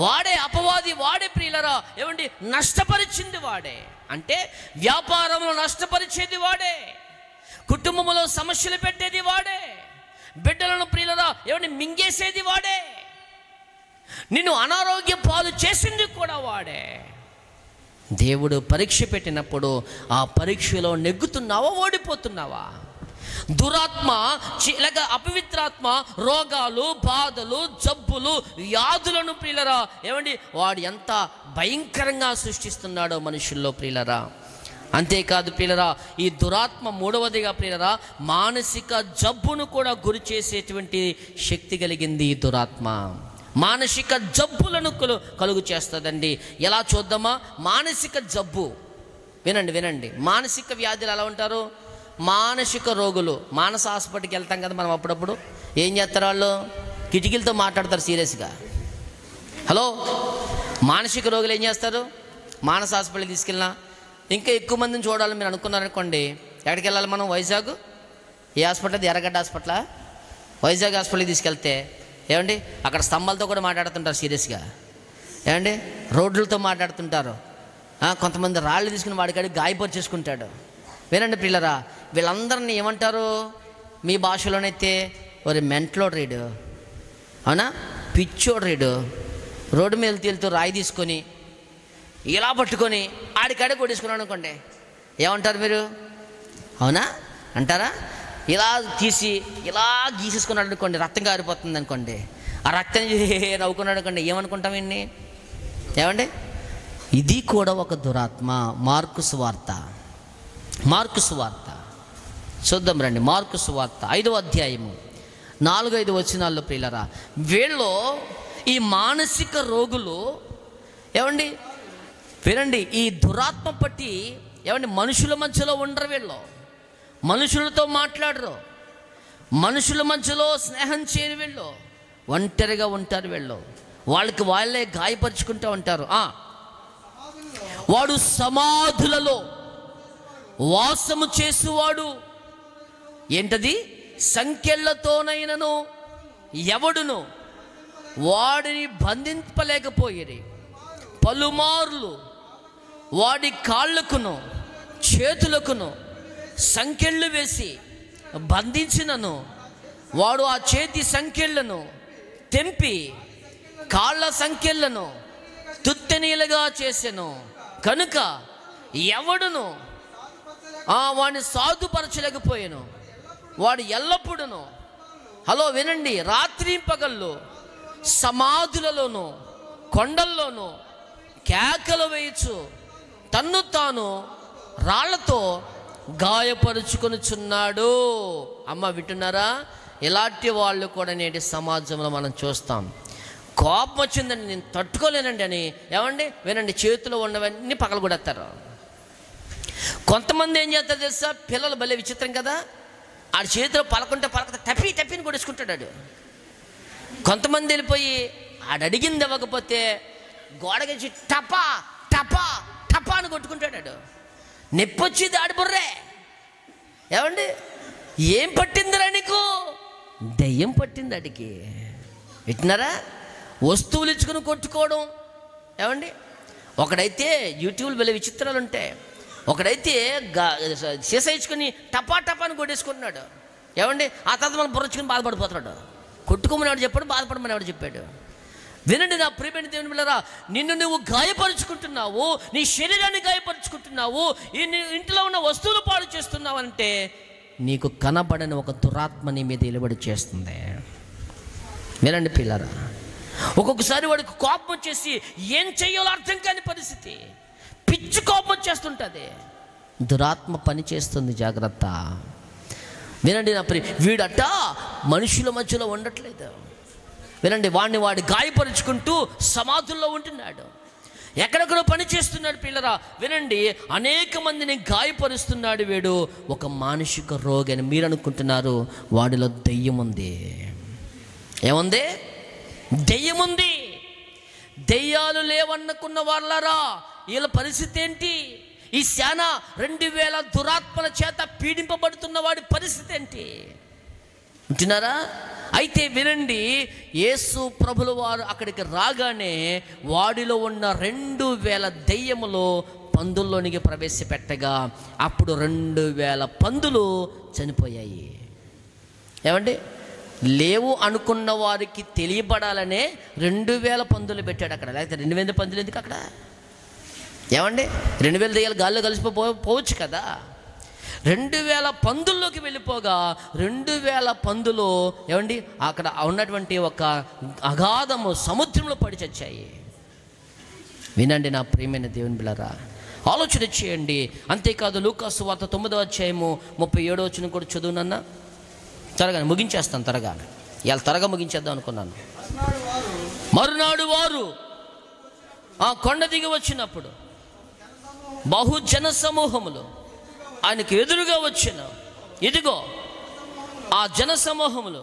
Speaker 1: వాడే అపవాది, వాడే ప్రియులరా ఏమండి నష్టపరిచింది వాడే. అంటే వ్యాపారంలో నష్టపరిచేది వాడే, కుటుంబంలో సమస్యలు పెట్టేది వాడే, బిడ్డలను ప్రియులరా ఏమండి మింగేసేది వాడే, నిన్ను అనారోగ్య పాలు చేసింది కూడా వాడే. దేవుడు పరీక్ష పెట్టినప్పుడు ఆ పరీక్షలో నెగ్గుతున్నావా ఓడిపోతున్నావా? దురాత్మ లేక అపవిత్రాత్మ రోగాలు, బాధలు, జబ్బులు, వ్యాధులను ప్రియులరా ఏమండి వాడు ఎంత భయంకరంగా సృష్టిస్తున్నాడో మనుషుల్లో ప్రియులరా. అంతేకాదు ప్రియులరా, ఈ దురాత్మ మూడవదిగా ప్రియులరా మానసిక జబ్బును కూడా గురి చేసేటువంటి శక్తి కలిగింది ఈ దురాత్మ. మానసిక జబ్బులను కలుగు చేస్తుందండి. ఎలా చూద్దామా? మానసిక జబ్బు వినండి. మానసిక వ్యాధులు ఎలా ఉంటారు? మానసిక రోగులు మానస హాస్పిటల్కి వెళ్తాం కదా మనం. అప్పుడప్పుడు ఏం చేస్తారు వాళ్ళు? కిటికీలతో మాట్లాడతారు సీరియస్గా. హలో, మానసిక రోగులు ఏం చేస్తారు? మానస హాస్పిటల్కి తీసుకెళ్ళినా ఇంకా ఎక్కువ మందిని చూడాలని మీరు అనుకున్నారనుకోండి, ఎక్కడికి వెళ్ళాలి మనం? వైజాగ్. ఏ హాస్పిటల్? ఎర్రగడ్డ హాస్పిటలా? వైజాగ్ హాస్పిటల్కి తీసుకెళ్తే ఏమండి అక్కడ స్తంభాలతో కూడా మాట్లాడుతుంటారు సీరియస్గా. ఏమండి రోడ్లతో మాట్లాడుతుంటారు. కొంతమంది రాళ్ళు తీసుకుని వాడికాడికి గాయపరిచేసుకుంటాడు. వినండి ప్రియులరా, వీళ్ళందరినీ ఏమంటారు మీ భాషలోనైతే? ఒరే మెంటలోడు రీడు, అవునా, పిచ్చోడు రీడు, రోడ్డు మీద వెళ్తూ రాయి తీసుకొని ఇలా పట్టుకొని ఆడికాడే కొట్టేసుకున్నాడు అనుకోండి, ఏమంటారు మీరు? అవునా అంటారా? ఇలా తీసి ఇలా గీసేసుకున్నాడు అనుకోండి, రక్తం కారిపోతుంది అనుకోండి, ఆ రక్తం నవ్వుకున్నాడు అనుకోండి, ఏమనుకుంటాం ఇన్ని? ఏమండి ఇది కూడా ఒక దురాత్మ. మార్కు సువార్త చూద్దాం రండి. మార్కు సువార్త 5వ అధ్యాయము 4-5 వచనాల్లో ప్రియులరా, వీళ్ళు ఈ మానసిక రోగులు ఏమండి వినండి, ఈ దురాత్మ పట్టి ఏమండి మనుషుల మధ్యలో ఉండరు వీళ్ళు, మనుషులతో మాట్లాడరు, మనుషుల మధ్యలో స్నేహం చేయరు వీళ్ళు, ఒంటరిగా ఉంటారు వీళ్ళు, వాళ్ళకి వాళ్ళే గాయపరుచుకుంటూ ఉంటారు. వాడు సమాధులలో వాసము చేసువాడు. ఏంటది? సంఖ్యలతోనైనను ఎవడును వాడిని బంధింపలేకపోయేది. పలుమార్లు వాడి కాళ్ళకును చేతులకును సంకెళ్ళు వేసి బంధించినను వాడు ఆ చేతి సంకెళ్ళను తెంపి కాళ్ళ సంకెళ్ళను తుత్తెనీలుగా చేసెను కనుక ఎవడును వాడిని సాధుపరచలేకపోయాను. వాడు ఎల్లప్పుడూను, హలో వినండి, రాత్రి పగళ్ళు సమాధులలోను కొండల్లోనూ కేకలు వేయచ్చు తన్ను తాను రాళ్లతో గాయపరుచుకొనుచున్నాడు. అమ్మ వింటున్నారా? ఇలాంటి వాళ్ళు కూడా నేటి సమాజంలో మనం చూస్తాం. కోపం వచ్చిందండి, నేను తట్టుకోలేనండి అని ఏమండి వినండి, చేతిలో ఉన్నవన్నీ పగలగొడేస్తారు. కొంతమంది ఏం చేస్తారు తెలుసా? పిల్లలు భలే విచిత్రం కదా, ఆడి చేతిలో పలకుంటే టపిని కొడేసుకుంటాడు. కొంతమంది వెళ్ళిపోయి ఆడు అడిగింది ఇవ్వకపోతే గోడగచ్చి టపా టపా టపా అని కొట్టుకుంటాడు. నొప్పి వచ్చింది ఆడి బుర్రే. ఏమండి ఏం పట్టిందిరా నీకు? దయ్యం పట్టింది అడిగి. వింటున్నారా? వస్తువులు ఇచ్చుకుని కొట్టుకోవడం. ఏమండి ఒకడైతే యూట్యూబ్లో వెళ్ళే విచిత్రాలు ఉంటాయి. ఒకడైతే సీసా ఇచ్చుకొని టపా టపా అని కొట్టేసుకుంటున్నాడు. ఏమండి ఆ తర్వాత మనం బుర్రచ్చుకుని బాధపడిపోతున్నాడు. కొట్టుకోమని ఎవడు చెప్పాడు, బాధపడమని ఎవడు చెప్పాడు? వినండి నా ప్రియమైన దేవుని బిడ్డలారా, నిన్ను నువ్వు గాయపరుచుకుంటున్నావు, నీ శరీరాన్ని గాయపరుచుకుంటున్నావు, ఈ ఇంట్లో ఉన్న వస్తువులు పాడు చేస్తున్నావు అంటే నీకు కనబడని ఒక దురాత్మ నీ మీద నిలబడి చేస్తుంది. వినండి పిల్లరా, ఒక్కొక్కసారి వాడికి కోపం వచ్చేసి ఏం చెయ్యాలో అర్థం కాని పరిస్థితి, పిచ్చి కోపం వచ్చేస్తుంటుంది. దురాత్మ పని చేస్తుంది, జాగ్రత్త. వినండి నా వీడట మనుషుల మధ్యలో ఉండట్లేదు. వినండి, వాడు గాయపరుచుకుంటూ సమాధుల్లో ఉంటున్నాడు, ఎక్కడెక్కడో పని చేస్తున్నాడు. పిల్లరా వినండి, అనేక మందిని గాయపరుస్తున్నాడు. వీడు ఒక మానసిక రోగి అని మీరు అనుకుంటున్నారు. వాడిలో దెయ్యం ఉంది. ఏముంది? దెయ్యం ఉంది. దెయ్యాలు లేవనుకున్న వాళ్ళరా, వీళ్ళ పరిస్థితి ఏంటి? ఈ శాన 2000 దురాత్మల చేత పీడింపబడుతున్న వాడి పరిస్థితి ఏంటి ఉంటున్నారా? అయితే వినండి, యేసు ప్రభుల వారు అక్కడికి రాగానే వాడిలో ఉన్న 2000 దెయ్యములు పందుల్లోనికి ప్రవేశపెట్టగా అప్పుడు 2000 పందులు చనిపోయాయి. ఏమండి లేవు అనుకున్న వారికి తెలియబడాలనే 2000 పందులు పెట్టాడు అక్కడ. లేకపోతే 2000 పందులు ఎందుకు అక్కడ? ఏమండి 2000 దెయ్యాలు గాల్లో కలిసిపోవచ్చు కదా. 2000 పందుల్లోకి వెళ్ళిపోగా 2000 పందులు ఏమండి అక్కడ ఉన్నటువంటి ఒక అగాధము సముద్రంలో పడి చచ్చాయి. వినండి నా ప్రియమైన దేవుని బిడ్డలారా, ఆలోచన చేయండి. అంతేకాదు లూకాసు వార్త 9వ అధ్యాయము 37వ వచనం కూడా చదువునన్నా. త్వరగా ముగించేస్తాను, ఇవాళ త్వరగా ముగించేద్దాం అనుకున్నాను. మరునాడు వారు ఆ కొండ దిగి వచ్చినప్పుడు బహుజన సమూహములు ఆయనకు ఎదురుగా వచ్చిన, ఇదిగో ఆ జన సమూహములు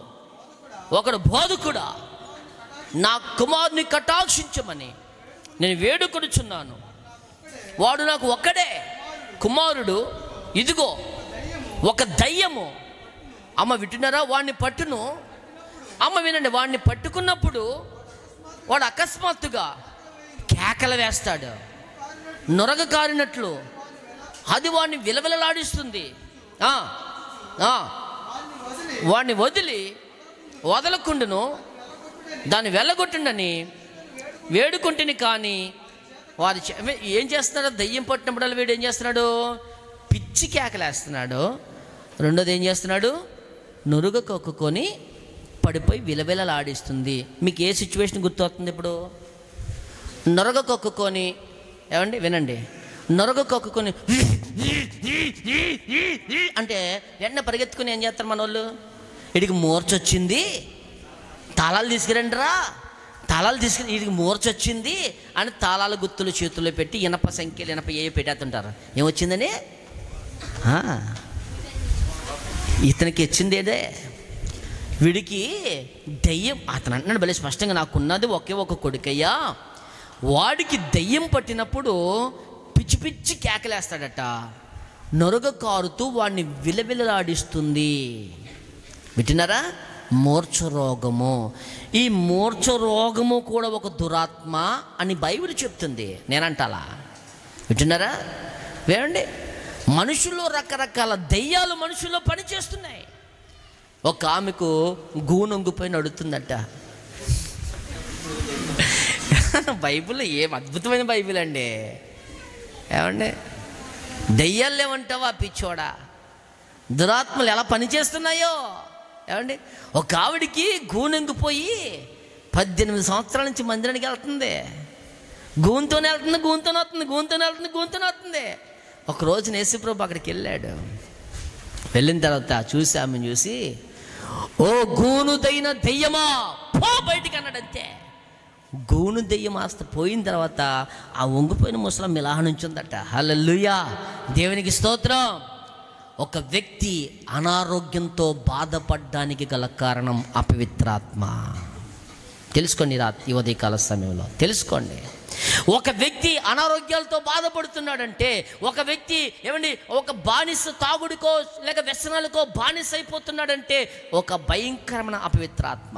Speaker 1: ఒకడు బోధకుడా, నా కుమారుని కటాక్షించమని నేను వేడుకొనుచున్నాను, వాడు నాకు ఒక్కడే కుమారుడు, ఇదిగో ఒక దయ్యము. అమ్మ వింటున్నారా? వాడిని పట్టును. అమ్మ వినండి, వాడిని పట్టుకున్నప్పుడు వాడు అకస్మాత్తుగా కేకలు వేస్తాడు, నొరగ కారినట్లు. అది వాడిని విలవిలలాడిస్తుంది. వాడిని వదలకుండాను దాన్ని వెళ్ళగొట్టుండని వేడుకుంటుని. కానీ వాడు ఏం చేస్తున్నాడు? దయ్యం పట్టినప్పుడు వీడు ఏం చేస్తున్నాడు? పిచ్చి కేకలేస్తున్నాడు. రెండోది ఏం చేస్తున్నాడు? నురుగ కొక్కుకొని పడిపోయి విలవిలలాడిస్తుంది. మీకు ఏ సిచ్యువేషన్ గుర్తొస్తుంది ఇప్పుడు? నొరగ కొక్కుకొని, ఏమండి వినండి, నొరగ కొక్కుకొని అంటే వెంటనే పరిగెత్తుకుని ఏం చేస్తారు మన వాళ్ళు? వీడికి మూర్చొచ్చింది, తాళాలు తీసుకురండిరా, తాళాలు తీసుకుని వీడికి మూర్చొచ్చింది అని తాళాల గుర్తులు చేతుల్లో పెట్టి ఇనప సంఖ్యలు ఏ పెట్టేస్తుంటారు. ఏమొచ్చిందని? ఇతనికి వచ్చింది ఏదే, వీడికి దయ్యం. అతను అంటున్నాడు భలే స్పష్టంగా, నాకున్నది ఒకే ఒక కొడుకయ్యా, వాడికి దయ్యం పట్టినప్పుడు పిచ్చి పిచ్చి కేకలేస్తాడట, నొరగ కారుతూ వాడిని విలవిలలాడిస్తుంది. వింటున్నారా? మూర్ఛ రోగము. ఈ మూర్ఛ రోగము కూడా ఒక దురాత్మ అని బైబిల్ చెప్తుంది. నేనంటాలా? వింటున్నారా? వేయండి, మనుషుల్లో రకరకాల దెయ్యాలు మనుషుల్లో పనిచేస్తున్నాయి. ఒక ఆమెకు గూనొంగిపోయి నడుతుందట. బైబిల్ ఏం అద్భుతమైన బైబిల్ అండి. ఏమండి, దెయ్యాలు ఏమంటావా పిచ్చోడా? దురాత్మలు ఎలా పనిచేస్తున్నాయో. ఏమండి, ఒక ఆవిడికి గూనొంగిపోయి 18 సంవత్సరాల నుంచి మందిరానికి వెళ్తుంది. గూంతోనే వెళ్తుంది. ఒక రోజున యేసుప్రభు అక్కడికి వెళ్ళాడు. వెళ్ళిన తర్వాత చూసి ఆమెను చూసి, ఓ గూనుదైన దెయ్యమా పో బయటికి అన్నాడు. అంతే. గూను దెయ్యం ఆస్త పోయిన తర్వాత ఆ వంగిపోయిన ముసలం ఇలా నుంచుందట. హల్లెలూయా, దేవునికి స్తోత్రం. ఒక వ్యక్తి అనారోగ్యంతో బాధపడడానికి గల కారణం అపవిత్రాత్మ. తెలుసుకోండి, ఈ ఉదయకాల సమయంలో తెలుసుకోండి. ఒక వ్యక్తి అనారోగ్యాలతో బాధపడుతున్నాడంటే, ఒక వ్యక్తి ఏమండి ఒక బానిస తాగుడికో లేక వ్యసనాలకో బానిస అయిపోతున్నాడంటే ఒక భయంకరమైన అపవిత్రాత్మ.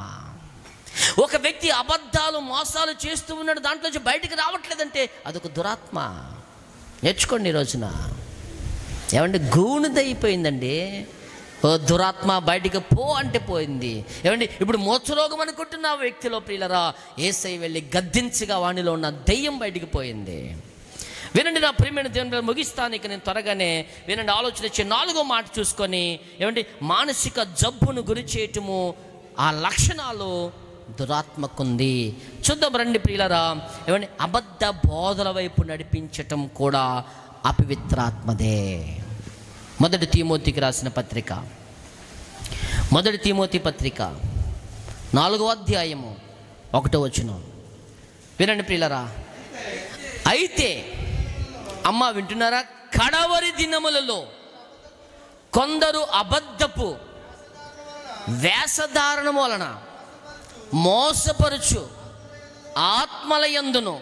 Speaker 1: ఒక వ్యక్తి అబద్ధాలు మోసాలు చేస్తూ ఉన్నాడు, దాంట్లోంచి బయటికి రావట్లేదంటే అదొక దురాత్మ. నేర్చుకోండి ఈ రోజున. ఏమండి, గూనుదైపోయిందండి. ఓ దురాత్మ బయటికి పో అంటే పోయింది. ఏమండి, ఇప్పుడు మోక్షరోగం అనుకుంటున్న వ్యక్తిలో ప్రియులరా యేసయ్య వెళ్ళి గద్దించగా వానిలో ఉన్న దెయ్యం బయటికి పోయింది. వినండి నా ప్రియమైన దేవుని, ముగిస్తాను ఇక నేను త్వరగానే. వినండి, ఆలోచన ఇచ్చే 4వ మాట చూసుకొని, ఏమండి మానసిక జబ్బును గురి చేయటము ఆ లక్షణాలు దురాత్మకుంది. చూద్దాం రండి ప్రియులరా. ఏమండి, అబద్ధ బోధల వైపు నడిపించటం కూడా అపవిత్రాత్మదే. 1 తిమోతికి రాసిన పత్రిక, 1 తిమోతి పత్రిక 4వ అధ్యాయము 1వ వచనం. వినండి ప్రియులరా. అయితే అమ్మ వింటున్నారా? కడవరి దినములలో కొందరు అబద్ధపు వేషధారణం వలన మోసపరుచు ఆత్మల యందును,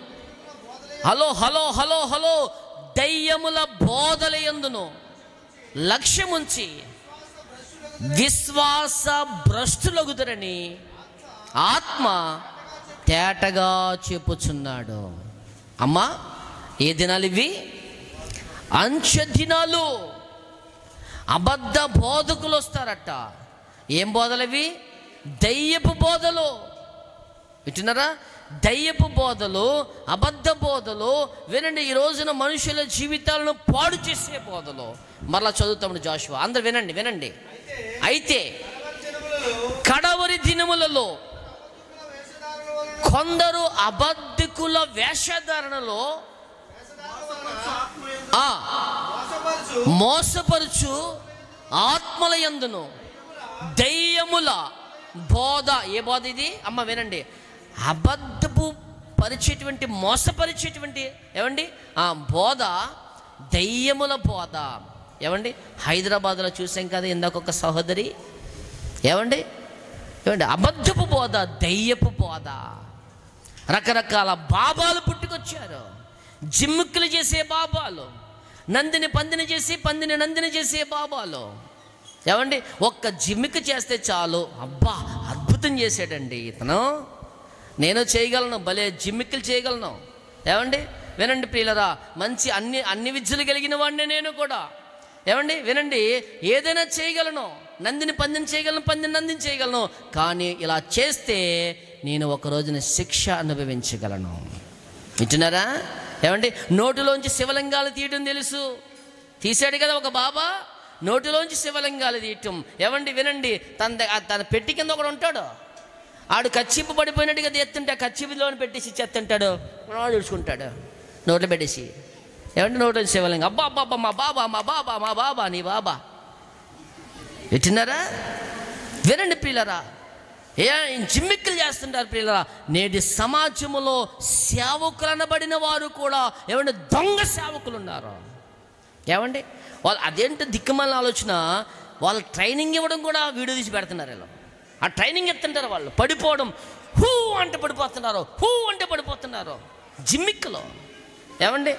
Speaker 1: హలో హలో హలో హలో దయ్యముల బోధల యందును లక్ష్యముంచి విశ్వాస భ్రష్టులగుదరని ఆత్మ తేటగా చెప్పుచున్నాడు. అమ్మా, ఏ దినాలు ఇవి? అంచె దినాలు. అబద్ధ బోధకులు వస్తారట. ఏం బోధలు ఇవి? దయ్యపు బోధలు. వింటున్నారా? దయ్యపు బోధలు, అబద్ధ బోధలు. వినండి, ఈ రోజున మనుషుల జీవితాలను పాడు చేసే బోధలు. మరలా చదువుతాము జాషువా, అందరు వినండి. అయితే కడవరి దినములలో కొందరు అబద్ధికుల వేషధారణలో మోసపరుచు ఆత్మల యందును దయ్యముల బోధ. ఏ బోధ ఇది అమ్మ? వినండి, అబద్ధపు పరిచేటువంటి మోసపరిచేటువంటి ఏమండి ఆ బోధ దయ్యముల బోధ. ఏమండి, హైదరాబాద్లో చూసాం కదా ఇందాక ఒక సహోదరి. ఏమండి అబద్ధపు బోధ, దయ్యపు బోధ. రకరకాల బాబాలు పుట్టుకొచ్చారు. జిమ్ముక్కులు చేసే బాబాలు, నందిని పందిని చేసి పందిని నందిని చేసే బాబాలు. ఏమండి, ఒక్క జిమ్మికి చేస్తే చాలు, అబ్బా అద్భుతం చేసాడండి ఇతను, నేను చేయగలను, భలే జిమ్మిక్కులు చేయగలను. ఏమండి వినండి ప్రియులరా, మంచి అన్ని విద్యలు కలిగిన వాడిని నేను కూడా. ఏమండి వినండి, ఏదైనా చేయగలను, నందిని పందిని చేయగలను, పందిని నందిని చేయగలను. కానీ ఇలా చేస్తే నేను ఒక రోజున శిక్ష అనుభవించగలను. వింటున్నారా? ఏమండి, నోటిలోంచి శివలింగాలు తీయటం తెలుసు, తీసాడు కదా ఒక బాబా, నోటిలోంచి శివలింగాలు తీయటం. ఏమండి వినండి, తన పెట్టి కింద ఒకడు ఉంటాడు, ఆడు కచ్చిప్పు పడిపోయినట్టుగా ఎత్తుంటే ఆ కచ్చిపులోని పెట్టేసి చెత్తుంటాడు, చూసుకుంటాడు నోట్లో పెట్టేసి. ఏమంటే నోట్లో శివలింగం, అబ్బా అబ్బా మా బాబా మా బాబా మా బాబా నీ బాబా. వింటున్నారా? వినండి ప్రియులరా, జిమ్మిక్కులు చేస్తుంటారు ప్రియులరా. నేటి సమాజంలో సేవకులు అనబడిన వారు కూడా ఏమంటే దొంగ సేవకులు ఉన్నారు. ఏమండి వాళ్ళు అదేంటో దిక్కుమాలిన ఆలోచన, వాళ్ళు ట్రైనింగ్ ఇవ్వడం కూడా వీడియో తీసి పెడుతున్నారు. ఇలా ఆ ట్రైనింగ్ ఎత్తుంటారు, వాళ్ళు పడిపోవడం, హూ అంటే పడిపోతున్నారు, హూ అంటే పడిపోతున్నారు జిమ్మిక్కులో. ఏమండి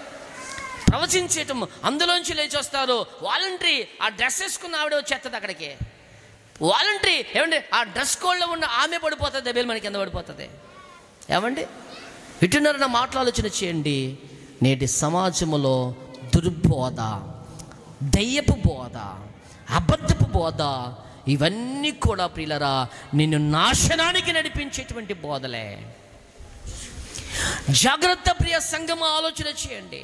Speaker 1: ప్రవచించేయటం, అందులోంచి లేచి వస్తారు వాలంటరీ. ఆ డ్రెస్ వేసుకున్న ఆవిడ వచ్చేస్తుంది అక్కడికి, వాలంటరీ. ఏమండి ఆ డ్రెస్ కోడ్లో ఉన్న ఆమె పడిపోతుంది, బేలు మనకి కింద పడిపోతుంది. ఏమండి వింటున్నారు నా మాటలు? ఆలోచన చేయండి. నేటి సమాజంలో దుర్బోధ, దయ్యపు బోధ, అబద్ధపు బోధ, ఇవన్నీ కూడా ప్రియులరా నిన్ను నాశనానికి నడిపించేటువంటి బోధలే. జాగ్రత్త ప్రియ సంఘమా, ఆలోచన చేయండి.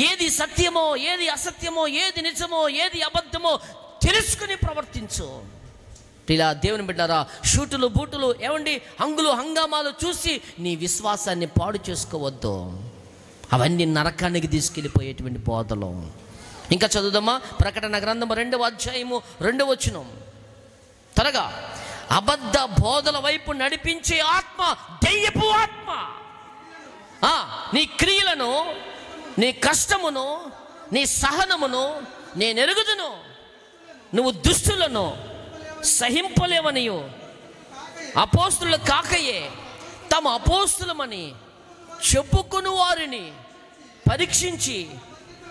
Speaker 1: ఏది సత్యమో, ఏది అసత్యమో, ఏది నిజమో, ఏది అబద్ధమో తెలుసుకుని ప్రవర్తించు. ఇలా దేవుని బిడ్డారా, షూటులు బూటులు హంగులు హంగామాలు చూసి నీ విశ్వాసాన్ని పాడు చేసుకోవద్దు. అవన్నీ నరకానికి తీసుకెళ్ళిపోయేటువంటి బోధలు. ఇంకా చదువుదామా, ప్రకటన గ్రంథం 2వ అధ్యాయము 2వ వచనం. త్వరగా, అబద్ధ బోధల వైపు నడిపించే ఆత్మ దెయ్యపు ఆత్మ. నీ క్రియలను, నీ కష్టమును, నీ సహనమును నేను ఎరుగుదును. నువ్వు దుష్టులను సహింపలేవనియు అపోస్తులు కాకయే తమ అపోస్తులమని చెప్పుకుని వారిని పరీక్షించి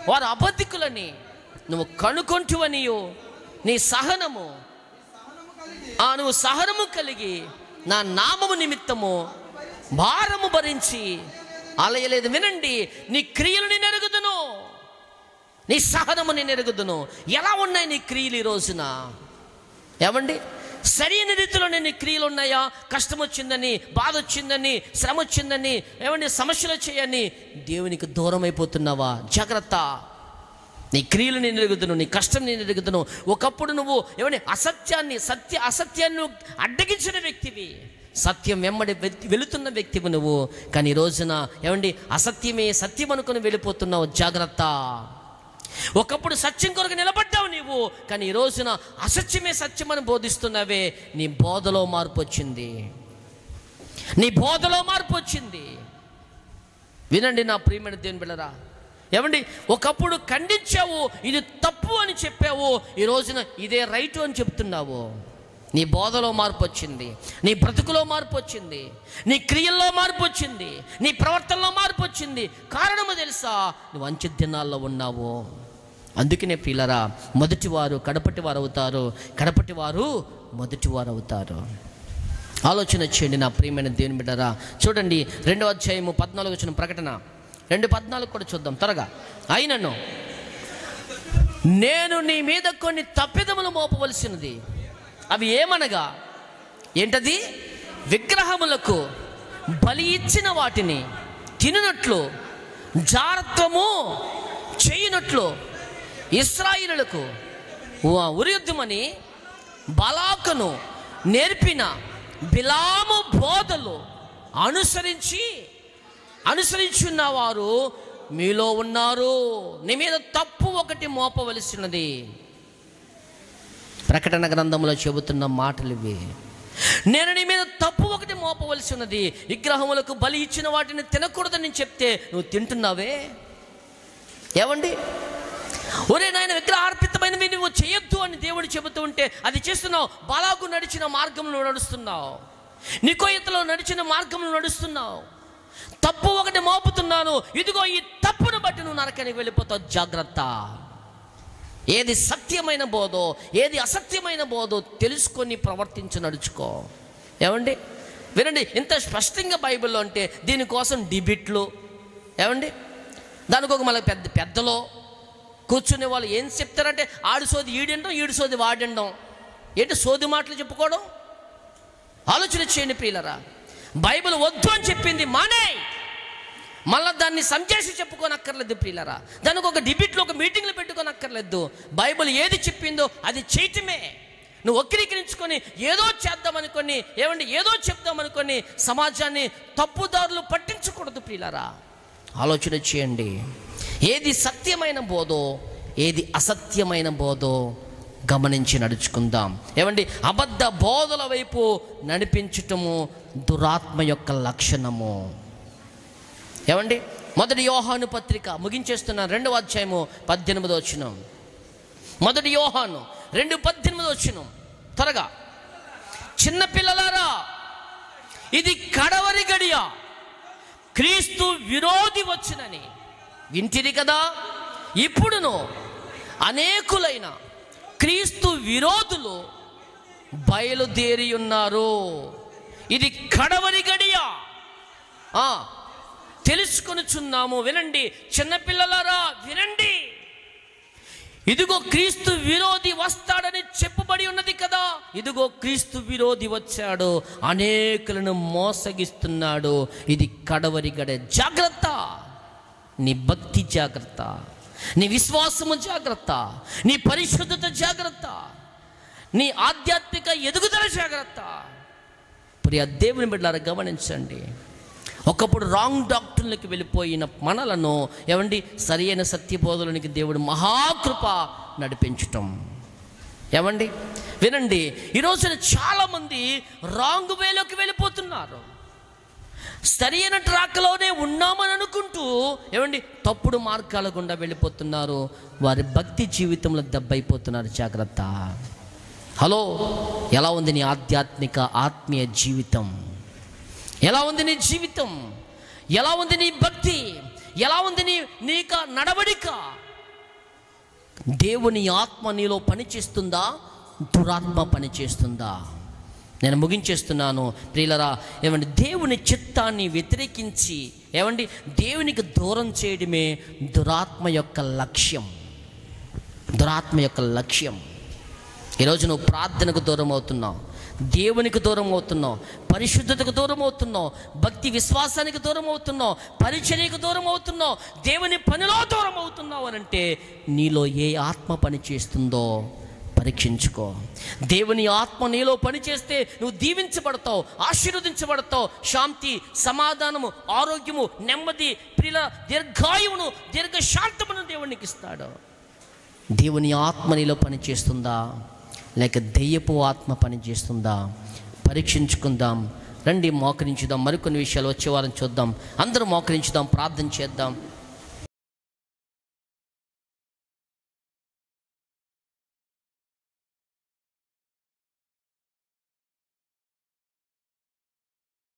Speaker 1: వారు అబద్ధికులని నువ్వు కనుకొంటువనియు, నీ సహనము నువ్వు సహనము కలిగి నా నామము నిమిత్తము భారము భరించి అలయలేదు. వినండి, నీ క్రియలు నేను ఎరుగుదును, నీ సహనము నేను ఎరుగుదును. ఎలా ఉన్నాయి నీ క్రియలు ఈ రోజున? సరైన రీతిలో నీ క్రియలు ఉన్నాయా? కష్టం వచ్చిందని, బాధ వచ్చిందని, శ్రమ వచ్చిందని, సమస్యలు వచ్చాయని దేవునికి దూరం అయిపోతున్నావా? జాగ్రత్త. నీ క్రియలు నేను ఎరుగుదును, నీ కష్టం నేను ఎరుగుదును. ఒకప్పుడు నువ్వు అసత్యాన్ని అడ్డగించిన వ్యక్తివి, సత్యం వెంబడి వెళుతున్న వ్యక్తివి నువ్వు. కానీ ఈ రోజున అసత్యమే సత్యం అనుకుని వెళ్ళిపోతున్నావు. జాగ్రత్త. ఒకప్పుడు సత్యం కొరకు నిలబడ్డావు నీవు, కానీ ఈ రోజున అసత్యమే సత్యం అని బోధిస్తున్నావే. నీ బోధలో మార్పు వచ్చింది, నీ బోధలో మార్పు వచ్చింది. వినండి నా ప్రియమైన దేవుని బిడ్డలారా, ఒకప్పుడు ఖండించావు, ఇది తప్పు అని చెప్పావు, ఈ రోజున ఇదే రైటు అని చెప్తున్నావు. నీ బోధలో మార్పు వచ్చింది, నీ బ్రతుకులో మార్పు వచ్చింది, నీ క్రియల్లో మార్పు వచ్చింది, నీ ప్రవర్తనలో మార్పు వచ్చింది. కారణము తెలుసా? నువ్వు అంచె దినాల్లో ఉన్నావు. అందుకనే ప్రియులారా, మొదటివారు కడపటివారు అవుతారు, కడపటివారు మొదటివారు అవుతారు. ఆలోచన చేయండి నా ప్రియమైన దేవుని బిడ్డలారా. చూడండి 2వ అధ్యాయము 14 వచనం, ప్రకటన 2:14 కూడా చూద్దాం త్వరగా. అయినను నేను నీ మీద కొన్ని తప్పిదములు మోపవలసినది. అవి ఏమనగా, ఏంటది? విగ్రహములకు బలి ఇచ్చిన వాటిని తినునట్లు, జారత్వము చేయునట్లు ఇశ్రాయేలులకు ఉరియుద్ధమని బలాకును నేర్పిన బిలాము బోధలు అనుసరించున్న వారు మీలో ఉన్నారు. నీ మీద తప్పు ఒకటి మోపవలసినది. ప్రకటన గ్రంథంలో చెబుతున్న మాటలు ఇవి. నేను నీ మీద తప్పు ఒకటి మోపవలసి ఉన్నది. విగ్రహములకు బలి ఇచ్చిన వాటిని తినకూడదని చెప్తే నువ్వు తింటున్నావే. ఒరే నాయన, విగ్రహార్పితమైనవి నువ్వు చేయొద్దు అని దేవుడు చెబుతూ ఉంటే అది చేస్తున్నావు. బాలాకు నడిచిన మార్గంలో నడుస్తున్నావు, నికోయతలో నడిచిన మార్గంలో నడుస్తున్నావు. తప్పు ఒకటి మోపుతున్నాను, ఇదిగో ఈ తప్పును బట్టి నువ్వు నరకానికి వెళ్ళిపోతావు. జాగ్రత్త. ఏది సత్యమైన బోధో, ఏది అసత్యమైన బోధో తెలుసుకొని ప్రవర్తించి నడుచుకో. వినండి, ఇంత స్పష్టంగా బైబిల్లో అంటే దీనికోసం డిబిట్లు, దానికి ఒక మళ్ళీ పెద్దలో కూర్చునే వాళ్ళు ఏం చెప్తారంటే, ఆడి సోది ఈడిండం, ఈడి సోది వాడిండం. ఏంటి సోది మాటలు చెప్పుకోవడం? ఆలోచన చేయండి ప్రియులరా. బైబిల్ వద్దు అని చెప్పింది మానే, మళ్ళీ దాన్ని సంచేసి చెప్పుకోనక్కర్లేదు ప్రియులరా. దానికి ఒక డిబేట్లో, ఒక మీటింగ్లో పెట్టుకోనక్కర్లేదు. బైబిల్ ఏది చెప్పిందో అది చేయటమే. నువ్వు వక్రీకరించుకొని ఏదో చేద్దామనుకొని, ఏదో చెప్దామనుకొని సమాజాన్ని తప్పుదారులు పట్టించకూడదు ప్రియులరా. ఆలోచన చేయండి. ఏది సత్యమైన బోధో, ఏది అసత్యమైన బోధో గమనించి నడుచుకుందాం. అబద్ధ బోధల వైపు నడిపించటము దురాత్మ యొక్క లక్షణము. మొదటి యోహాను పత్రిక ముగించేస్తున్నాను, 2వ అధ్యాయము 18వ వచనం. మొదటి యోహాను 2:18 వచనం. త్వరగా, చిన్నపిల్లలారా, ఇది కడవరి గడియ, క్రీస్తు విరోధి వచ్చునని వింటిరి కదా. ఇప్పుడును అనేకులైన క్రీస్తు విరోధులు బయలుదేరి ఉన్నారు. ఇది కడవరి గడియ. తెలుసుకొనుచున్నాము. వినండి చిన్నపిల్లలారా, వినండి. ఇదిగో క్రీస్తు విరోధి వస్తాడని చెప్పబడి ఉన్నది కదా. ఇదిగో క్రీస్తు విరోధి వచ్చాడు, అనేకులను మోసగిస్తున్నాడు. ఇది కడవరి గడే. జాగ్రత్త, నీ భక్తి జాగ్రత్త, నీ విశ్వాసము జాగ్రత్త, నీ పరిశుద్ధత జాగ్రత్త, నీ ఆధ్యాత్మిక ఎదుగుదల జాగ్రత్త. ప్రియ దేవుని బిడ్డలారా గమనించండి. ఒకప్పుడు రాంగ్ డాక్టర్లకు వెళ్ళిపోయిన మనలను ఏమండి సరి అయిన సత్యబోధనకి దేవుడు మహాకృప నడిపించటం. ఏమండి వినండి, ఈరోజున చాలామంది రాంగ్ వేలోకి వెళ్ళిపోతున్నారు. సరి అయిన ట్రాక్లోనే ఉన్నామని అనుకుంటూ ఏమండి తప్పుడు మార్గాల గుండా వెళ్ళిపోతున్నారు. వారి భక్తి జీవితంలో దెబ్బైపోతున్నారు. జాగ్రత్త. హలో, ఎలా ఉంది నీ ఆధ్యాత్మిక ఆత్మీయ జీవితం? ఎలా ఉంది నీ జీవితం? ఎలా ఉంది నీ భక్తి? ఎలా ఉంది నీక నడవడిక? దేవుని ఆత్మ నీలో పనిచేస్తుందా, దురాత్మ పనిచేస్తుందా? నేను ముగించేస్తున్నాను ప్రియులరా. ఏమండి దేవుని చిత్తాన్ని వ్యతిరేకించి ఏమండి దేవునికి దూరం చేయడమే దురాత్మ యొక్క లక్ష్యం. దురాత్మ యొక్క లక్ష్యం. ఈరోజు నువ్వు ప్రార్థనకు దూరం అవుతున్నావు, దేవునికి దూరం అవుతున్నావు, పరిశుద్ధతకు దూరం అవుతున్నావు, భక్తి విశ్వాసానికి దూరం అవుతున్నావు, పరిచర్యకు దూరం అవుతున్నావు, దేవుని పనిలో దూరం అవుతున్నావు అని అంటే నీలో ఏ ఆత్మ పని చేస్తుందో పరీక్షించుకో. దేవుని ఆత్మ నీలో పనిచేస్తే నువ్వు దీవించబడతావు, ఆశీర్వదించబడతావు. శాంతి, సమాధానము, ఆరోగ్యము, నెమ్మది, ప్రియుల దీర్ఘాయువును, దీర్ఘశాంతమును దేవునికి ఇస్తాడు. దేవుని ఆత్మ నీలో పనిచేస్తుందా, లేక దెయ్యపు ఆత్మ పనిచేస్తుందా? పరీక్షించుకుందాం. రండి మోకరించుదాం. మరికొన్ని విషయాలు వచ్చే వారం చూద్దాం. అందరూ మోకరించుదాం, ప్రార్థన చేద్దాం.